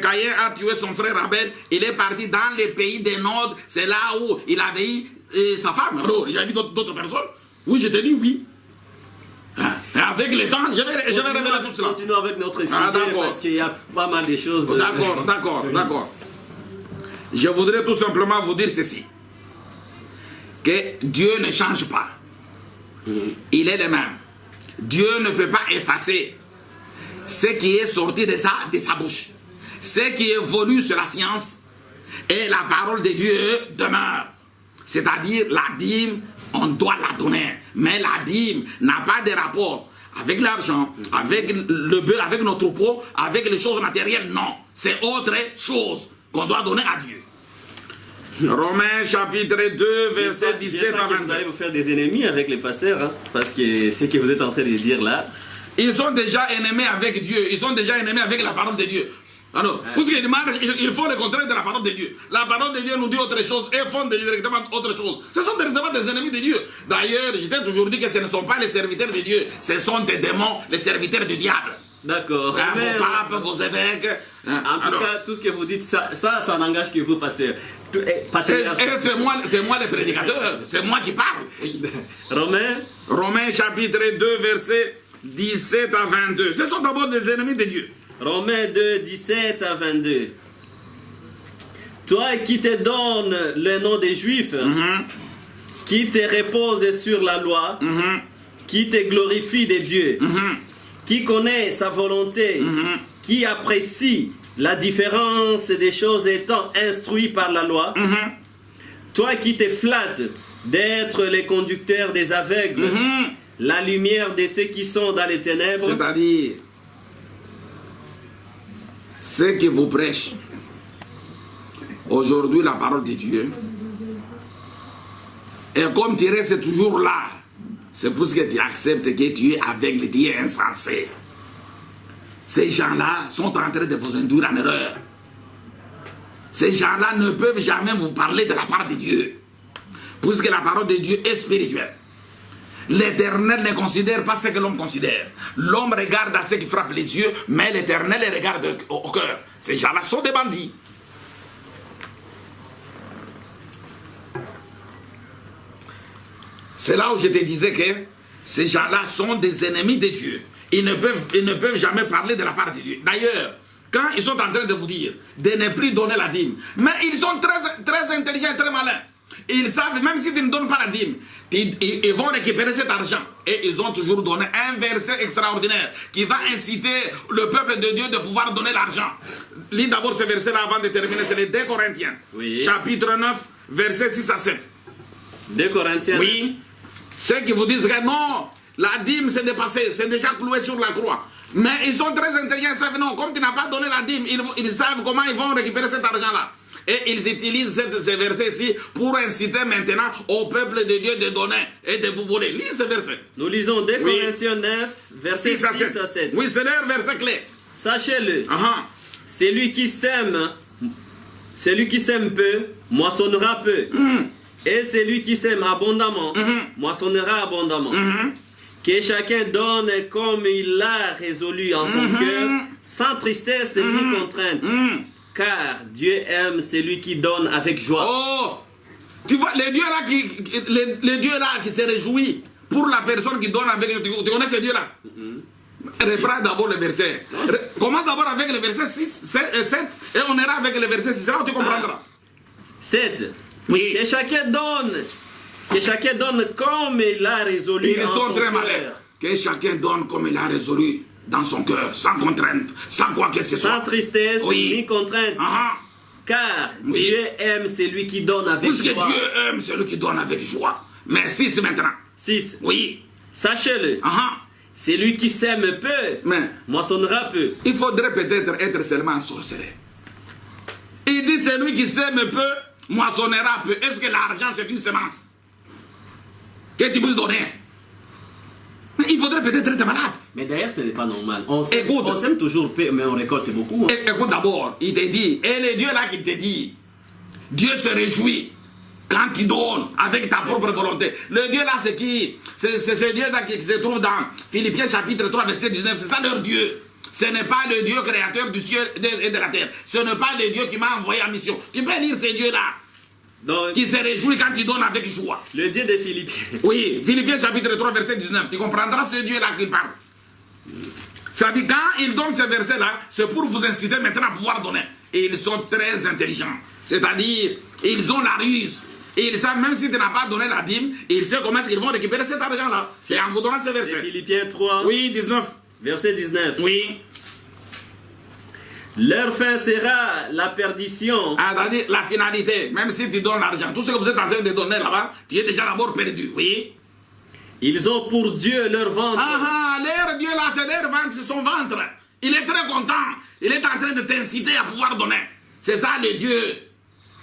Speaker 3: Caïn a tué son frère Abel, il est parti dans les pays des Nord, c'est là où il avait eu sa femme. Alors, il y a dit d'autres personnes. Oui, je te dis oui. avec le temps, je vais révéler tout cela.
Speaker 5: Continuons avec notre sujet
Speaker 3: d'accord.
Speaker 5: parce qu'il y a pas mal de choses.
Speaker 3: D'accord. Je voudrais tout simplement vous dire ceci. Que Dieu ne change pas. Il est le même. Dieu ne peut pas effacer ce qui est sorti de sa bouche. Ce qui évolue sur la science et la parole de Dieu demeure. C'est-à-dire la dîme, on doit la donner. Mais la dîme n'a pas de rapport avec l'argent, avec le bœuf, avec nos troupeaux, avec les choses matérielles. Non, c'est autre chose qu'on doit donner à Dieu. Romains chapitre 2, verset 17 à 22.
Speaker 5: Vous allez vous faire des ennemis avec les pasteurs, hein, parce que ce que vous êtes en train de dire là.
Speaker 3: Ils sont déjà ennemis avec Dieu, ils sont déjà ennemis avec la parole de Dieu. Alors, puisqu'ils marchent, ils font le contraire de la parole de Dieu. La parole de Dieu nous dit autre chose et font directement autre chose. Ce sont directement des ennemis de Dieu. D'ailleurs, je t'ai toujours dit que ce ne sont pas les serviteurs de Dieu, ce sont des démons, les serviteurs du diable.
Speaker 5: D'accord.
Speaker 3: Vos papes, vos évêques.
Speaker 5: En tout cas, tout ce que vous dites, ça n'engage que vous, pasteur.
Speaker 3: Et c'est moi le prédicateur, c'est moi qui parle. Oui. Romains chapitre 2, verset 17 à 22. Ce sont d'abord des ennemis de Dieu.
Speaker 5: Romains 2, 17 à 22. Toi qui te donnes le nom des Juifs, qui te repose sur la loi, qui te glorifie de Dieu, qui connaît sa volonté, qui apprécie la différence des choses étant instruit par la loi, toi qui te flattes d'être le conducteur des aveugles, la lumière de ceux qui sont dans les ténèbres,
Speaker 3: c'est-à-dire ceux qui vous prêchent aujourd'hui la parole de Dieu, et comme tu restes toujours là, c'est pour ce que tu acceptes que tu es aveugle, tu es insensé. Ces gens-là sont en train de vous induire en erreur. Ces gens-là ne peuvent jamais vous parler de la part de Dieu, puisque la parole de Dieu est spirituelle. L'Éternel ne considère pas ce que l'homme considère. L'homme regarde à ce qui frappe les yeux, mais l'Éternel les regarde au cœur. Ces gens-là sont des bandits. C'est là où je te disais que ces gens-là sont des ennemis de Dieu. Ils ne peuvent jamais parler de la part de Dieu. D'ailleurs, quand ils sont en train de vous dire de ne plus donner la dîme, mais ils sont très intelligents et très malins. Ils savent, même si tu ne donnes pas la dîme, ils vont récupérer cet argent. Et ils ont toujours donné un verset extraordinaire qui va inciter le peuple de Dieu de pouvoir donner l'argent. Lis d'abord ce verset-là avant de terminer. C'est les 2 Corinthiens, chapitre 9, verset 6 à 7.
Speaker 5: 2 Corinthiens.
Speaker 3: Oui. Ceux qui vous disent que non, la dîme c'est dépassé, c'est déjà cloué sur la croix. Mais ils sont très intelligents, ils savent non, comme tu n'as pas donné la dîme, ils savent comment ils vont récupérer cet argent-là. Et ils utilisent ces versets-ci pour inciter maintenant au peuple de Dieu de donner et de vous voler. Lis ce verset.
Speaker 5: Nous lisons 2 Corinthiens 9, verset 6 à 7.
Speaker 3: Oui, c'est leur verset clé.
Speaker 5: Sachez-le, celui qui sème peu, moissonnera peu. Et celui qui sème abondamment, moissonnera abondamment. Que chacun donne comme il l'a résolu en son cœur, sans tristesse ni contrainte. Car Dieu aime celui qui donne avec joie.
Speaker 3: Oh, tu vois, les dieux là qui se réjouit pour la personne qui donne avec... Tu connais ces dieux là? Reprends d'abord le verset. Commence d'abord avec le verset 6, 7 et on ira avec le verset 6. Là où tu comprendras.
Speaker 5: 7.
Speaker 3: Oui.
Speaker 5: Que chacun donne comme il a résolu
Speaker 3: Ils
Speaker 5: en
Speaker 3: sont
Speaker 5: son
Speaker 3: très
Speaker 5: cœur.
Speaker 3: malins. Que chacun donne comme il a résolu dans son cœur, sans contrainte, sans quoi que ce soit.
Speaker 5: Sans tristesse
Speaker 3: Oui.
Speaker 5: ni contrainte. Car
Speaker 3: Oui.
Speaker 5: Dieu aime celui qui donne avec
Speaker 3: Puisque
Speaker 5: joie.
Speaker 3: Dieu aime celui qui donne avec joie. Mais 6 maintenant.
Speaker 5: 6.
Speaker 3: Oui.
Speaker 5: Sachez-le, celui qui sème peu,
Speaker 3: Mais
Speaker 5: moissonnera peu.
Speaker 3: il faudrait peut-être être seulement sorcelé. Il dit celui qui sème peu, moissonnera peu. Est-ce que l'argent c'est une semence que tu peux donner? Mais il faudrait peut-être être malade.
Speaker 5: Mais d'ailleurs, ce n'est pas normal. On
Speaker 3: Écoute.
Speaker 5: sème toujours peu, mais on récolte beaucoup. Hein.
Speaker 3: Écoute d'abord, il te dit, et le Dieu là qui te dit, Dieu se réjouit quand tu donnes avec ta propre volonté. Le Dieu là c'est qui? C'est ce Dieu là qui se trouve dans Philippiens chapitre 3 verset 19. C'est ça leur Dieu. Ce n'est pas le Dieu créateur du ciel et de la terre. Ce n'est pas le Dieu qui m'a envoyé en mission. Tu peux lire ces dieux-là
Speaker 5: Donc,
Speaker 3: qui se réjouit quand tu donnes avec joie.
Speaker 5: le Dieu de Philippiens.
Speaker 3: Oui, Philippiens chapitre 3 verset 19. Tu comprendras ce Dieu là qu'il parle. Ça dit, quand ils donnent ce verset-là, c'est pour vous inciter maintenant à pouvoir donner. Et ils sont très intelligents. C'est-à-dire, ils ont la ruse. Et ils savent, même si tu n'as pas donné la dîme, ils savent comment ils vont récupérer cet argent-là. C'est en vous donnant ce verset.
Speaker 5: Philippiens 3,
Speaker 3: Oui, 19.
Speaker 5: verset 19.
Speaker 3: Oui.
Speaker 5: Leur fin sera la perdition.
Speaker 3: C'est-à-dire, la finalité, même si tu donnes l'argent, tout ce que vous êtes en train de donner là-bas, tu es déjà d'abord perdu. Oui.
Speaker 5: Ils ont pour Dieu leur ventre.
Speaker 3: Leur Dieu là, c'est leur ventre, c'est son ventre. Il est très content. Il est en train de t'inciter à pouvoir donner. C'est ça le Dieu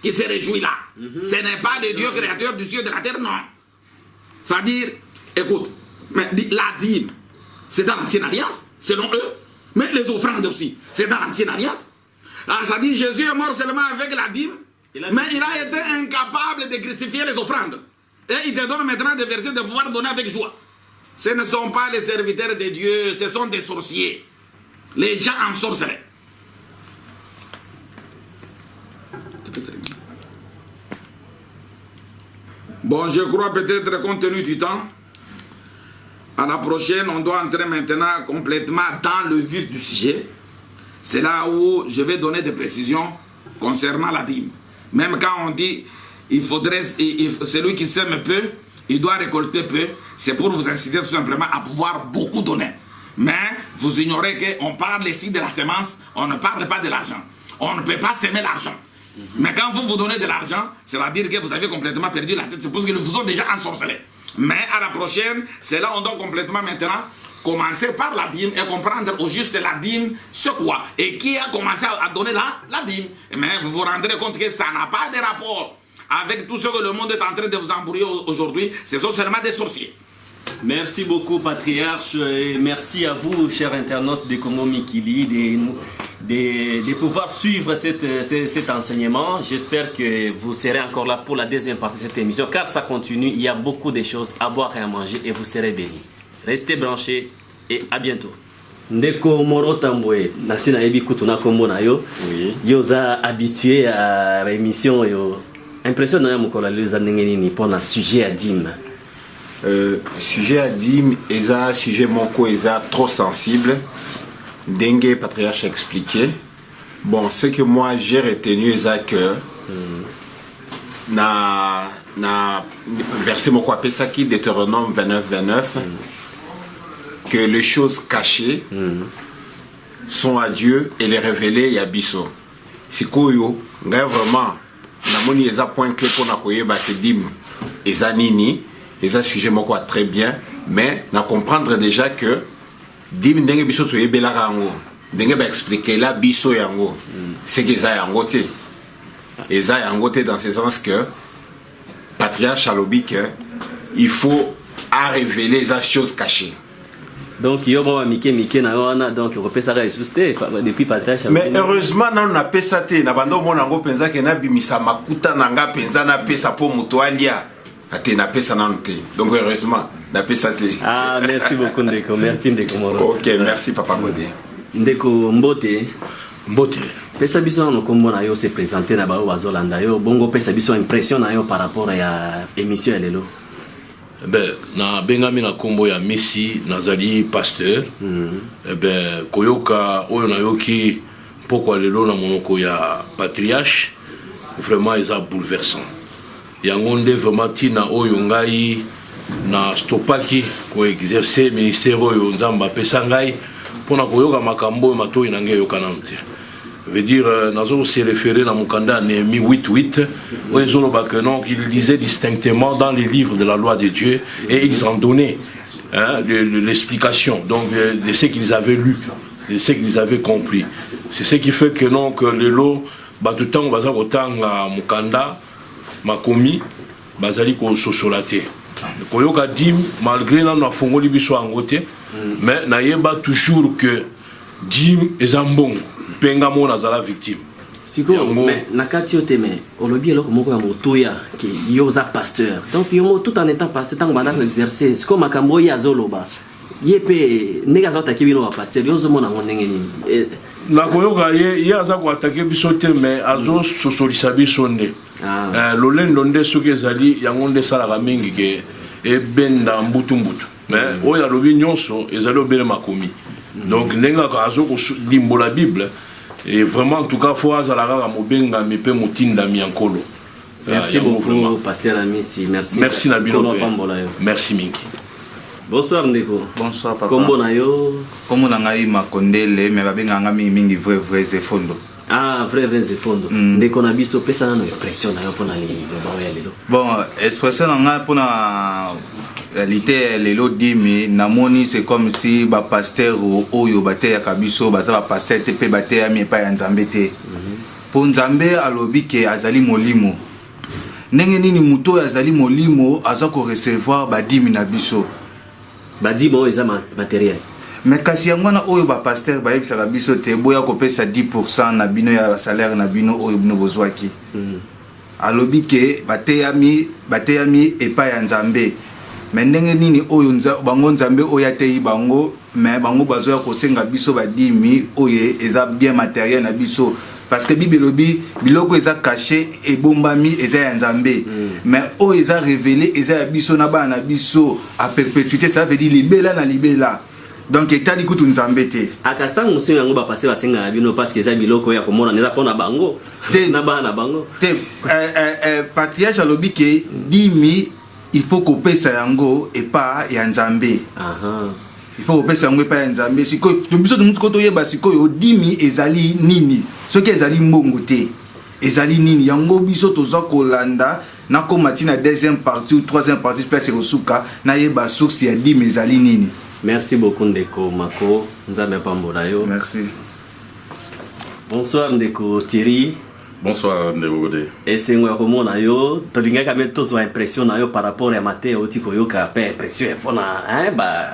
Speaker 3: qui se réjouit là. Ce n'est pas le Dieu créateur du ciel et de la terre, non. C'est-à-dire, écoute, mais la dîme, c'est dans l'ancienne alliance, selon eux. Mais les offrandes aussi, c'est dans l'ancienne alliance. C'est-à-dire, Jésus est mort seulement avec la dîme, mais il a été incapable de crucifier les offrandes. Et il te donne maintenant des versets de pouvoir donner avec joie. Ce ne sont pas les serviteurs de Dieu, ce sont des sorciers. Les gens en sorceraient. Bon, je crois peut-être compte tenu du temps, à la prochaine, on doit entrer maintenant complètement dans le vif du sujet. C'est là où je vais donner des précisions concernant la dîme. Même quand on dit il faudrait, celui qui sème peu, il doit récolter peu, c'est pour vous inciter tout simplement à pouvoir beaucoup donner. Mais vous ignorez qu'on parle ici de la semence, on ne parle pas de l'argent. On ne peut pas s'aimer l'argent. Mais quand vous donnez de l'argent, c'est-à-dire que vous avez complètement perdu la tête, c'est parce qu'ils vous ont déjà ensorcelé. Mais à la prochaine, c'est là on doit complètement maintenant commencer par la dîme et comprendre au juste la dîme, c'est quoi. Et qui a commencé à donner la dîme. Mais vous vous rendrez compte que ça n'a pas de rapport avec tout ce que le monde est en train de vous embrouiller aujourd'hui. Ce sont seulement des sorciers.
Speaker 5: Merci beaucoup, Patriarche, et merci à vous, chers internautes de Congo Mikili, de pouvoir suivre cet enseignement. J'espère que vous serez encore là pour la deuxième partie de cette émission, car ça continue. Il y a beaucoup de choses à boire et à manger, et vous serez bénis. Restez branchés et à bientôt. Ndeko Moro Tambwe, nasina ebi kutuna kombo na yo.
Speaker 2: Oui.
Speaker 5: Yo za habitué à l'émission yo. Impression na mukola leza ndenge ni pour un sujet à dîme.
Speaker 2: Sujet à dîme, eza sujet moko eza trop sensible. Dengue Patriarche a expliqué. Bon, ce que moi j'ai retenu eza que na verset moko apesaki Deutéronome 29 que les choses cachées sont à Dieu et les révélées à Bisso. Sikoyo, nga vraiment namoni eza point clé pour na koyeba ke dim eza nini. Et ça sujet moko très bien, mais na comprendre déjà que dim ndenge biso to yebela rango ndenge ba expliquer la biso yango c'est que ça yango te et ça yango te dans ce sens que Patriarche alobi que il faut à révéler les choses cachées.
Speaker 5: Donc il y a Mike na wana donc repère ça ressuscité depuis Patriarche.
Speaker 2: Mais heureusement na na pesa te na bando mona ngo penza ke na bimisa makuta na nga penza na pesa po muto alia. Donc heureusement,
Speaker 5: ah, merci beaucoup Ndeko, merci Ndeko Moro.
Speaker 2: Ok, merci Papa Godé.
Speaker 5: Ndeko Mbote. Pesa biso no kombo na yo se présenter na bao bazolanda yo, bongo pesa biso impression na yo par rapport à émission ya lelo.
Speaker 4: Ben na bengami na kombo ya Messi nazali pasteur. Ben koyoka oyo na yoki pourquoi lelo na monoko ya Patriarche vraiment ils a bouleversant. Yangonde vraiment tina oyo ngai na stopaki ko exercer ministère oyo nzamba pesa ngai pona koyoka makambo matoyi na ngai yokanante veut dire nazo se référer na mukanda Néhémie 8:8 où ils ont que non qu'il disait distinctement dans les livres de la loi de Dieu et ils en donnaient l'explication donc de ce qu'ils avaient lu, de ce qu'ils avaient compris. C'est ce qui fait que non que le lot batutango baza kotanga mukanda makomi bazali ko sosolate koyoka dim malgré na fongoli biso angote mais na yeba toujours que dim ezambong penga mona zala victime
Speaker 5: siko mais nakati yote mais olobi eloko moko ya motoya ke yoza pasteur donc yo tout en étant pasteur tant banda exercer siko makambo ya zoloba yepe nega zota kibino wa pasteur yozo mona ngondenge nini
Speaker 4: na koyoka ye aza ko attaquer biso te mais azo sosolisa biso nde lolendo nde soki ezali yango nde esalaka mingi ke ebenda mbutu mais oyo alobi nyonso ezali obele makomi Donc ndenge azo ko limbola Bible et vraiment en tout cas faut azalaka mobenga mepe mutinda miankolo.
Speaker 5: Merci beaucoup pasteur Amisi, merci.
Speaker 4: Merci Nabino. Merci Minki.
Speaker 5: Bonsoir Ndeko.
Speaker 1: Bonsoir papa.
Speaker 5: Kombo na yo?
Speaker 1: Kombo na ngai Makondele mais babenga nga mingi vrai Zefondo.
Speaker 5: Ah, vrai Zefondo. Ndeko na biso pesa na impression na yo pona li ba ya lelo.
Speaker 1: Bon, expression na nga pona réalité lelo dimi namoni c'est comme si ba pasteur oyo bate ya kabiso baza ba pasteur te pe bate ya mi pa ya Nzambe te. Po Nzambe alobi ke azali molimo. Ndenge nini muto azali molimo azako recevoir ba dimi na biso.
Speaker 5: Ba dimi o eza matériel.
Speaker 1: Mais kasi yango na oyo ba pasteur ba yebisa biso te boya ko pesa 10% na bino ya salaire na bino oyo bino bozwaki. Alobi ke bateyami epa ya Nzambe. Mais ndenge nini oyo bango Nzambe oya teyi bango mais bango bazoya kosenga biso ba dimi oyo eza bien matériel na biso parce que Bible lobi biloko eza caché et bombami eza ya Nzambe. Mais oyo eza révélé eza ya biso na ba na biso à perpétuité, ça veut dire libela na libela. Donc etali kutu Nzambe te.
Speaker 5: Akasta musu yango ba passer basenga na bino parce que eza biloko ya komona neza pona bango na ba na bango.
Speaker 1: Te patriarche alobi ke dimi il faut qu'on pesa yango et pas ya Nzambe. Il faut qu'on pesa yango et pas ya Nzambe. Siko biso tumutu koto yeba siko yo dimi ezali nini. Soki ezali mbongo te. Ezali nini yango biso toza kolanda na komati na deuxième partie ou troisième partie place rosuka na yeba source ya dimi ezali nini.
Speaker 5: Merci beaucoup Ndeko Mako, Nzambe pambola yo.
Speaker 1: Merci.
Speaker 5: Bonsoir Ndeko Thierry.
Speaker 6: Bonsoir Ndeko Gode.
Speaker 5: Et c'est moi comment na yo, tolinga quand même tous impression na yo par rapport à maté oti ko yo ka pe impression pour na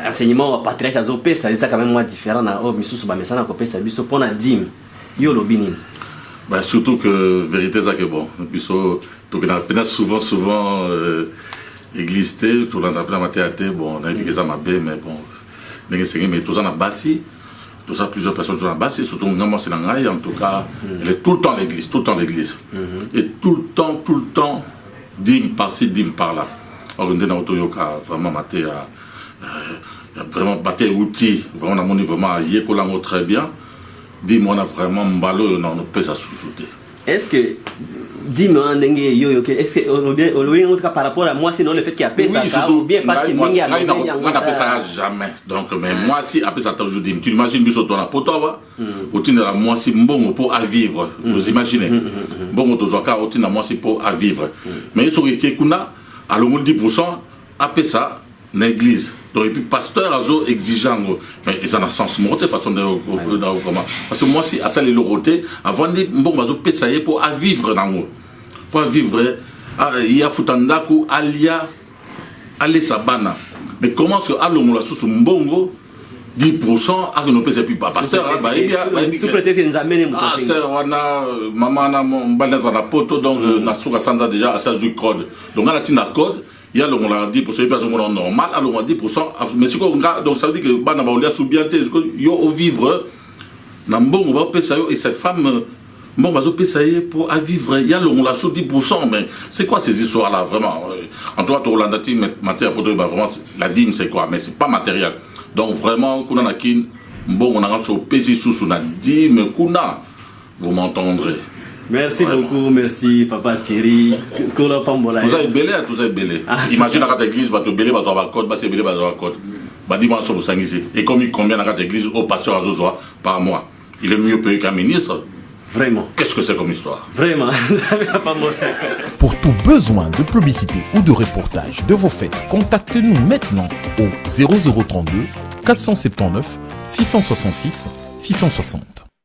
Speaker 5: enseignement patriarche azopé ça c'est quand même moi différent na o misusu ba mesana ko pe ça biso pona dim. Yo lobini.
Speaker 6: Bah surtout que vérité ça que bon. Biso to que na souvent église té tout la maté até bon na église ma bé mais bon. Mais c'est mais tout ça na bassi. Tout ça, plusieurs personnes sont là-bas, c'est surtout moi, c'est l'angaï, en tout cas, elle est tout le temps l'église, Et tout le temps, dîme par-ci, dîme par-là. Alors, on est dans l'autoyoka, vraiment, maté, vraiment, batté outil, vraiment, on a vraiment, yékolango très bien. Dîme, on a vraiment mbalo, on peut ça sous-souter.
Speaker 5: Est-ce que dis-moi est-ce que en tout cas par rapport à moi sinon le fait qu'il y a pas ça ou bien parce que
Speaker 6: on n'a ça jamais donc mais moi si après ça toujours dit tu imagines biso ton apotowa otine la moi si mbongo pour à vivre vous imaginez mbongo tozoka otine moi si pour à vivre mais sur que kuna à le 10% après ça l'église donc et puis pasteur azo exigeant mais ils en a sens monter façon de comment parce que moi si à ça les loroté avant de mbongo azo pesayer pour à vivre dans pour vivre il y a futandaku alia aller sabana mais comment que alongola sous mbongo 10% à ne peut plus pas pasteur
Speaker 5: sous prétexte que nous amène
Speaker 6: c'est wana maman na mbanda za na poto donc na suka sanza déjà à ça du code donc on a tina code il y a le 10% des personnes normal alors 10% mais c'est quoi donc ça veut dire que bana ba olia sous bien yo au vivre na mbongo ba pesa yo et cette femme bon bazo pesa pour à vivre il y a le on la sous 10% mais c'est quoi ces histoires là vraiment en toi to holandati matière pour vraiment la dîme c'est quoi mais c'est pas matériel donc vraiment kuna na kin bon on a sur pesi sous na dîme kuna vous m'entendrez.
Speaker 5: Merci vraiment. Beaucoup, merci Papa Thierry.
Speaker 6: Vous avez belé, vous avez belé. Imagine à la église, tu belé, tu as un code, tu belé, tu as un code. Dis-moi sur le sang ici. Et combien à l'église au pasteur Azozoa par mois? Il est mieux payé qu'un ministre.
Speaker 5: Vraiment.
Speaker 6: Qu'est-ce que c'est comme histoire?
Speaker 5: Vraiment.
Speaker 7: Pour tout besoin de publicité ou de reportage de vos fêtes, contactez-nous maintenant au 0032 479 666 660.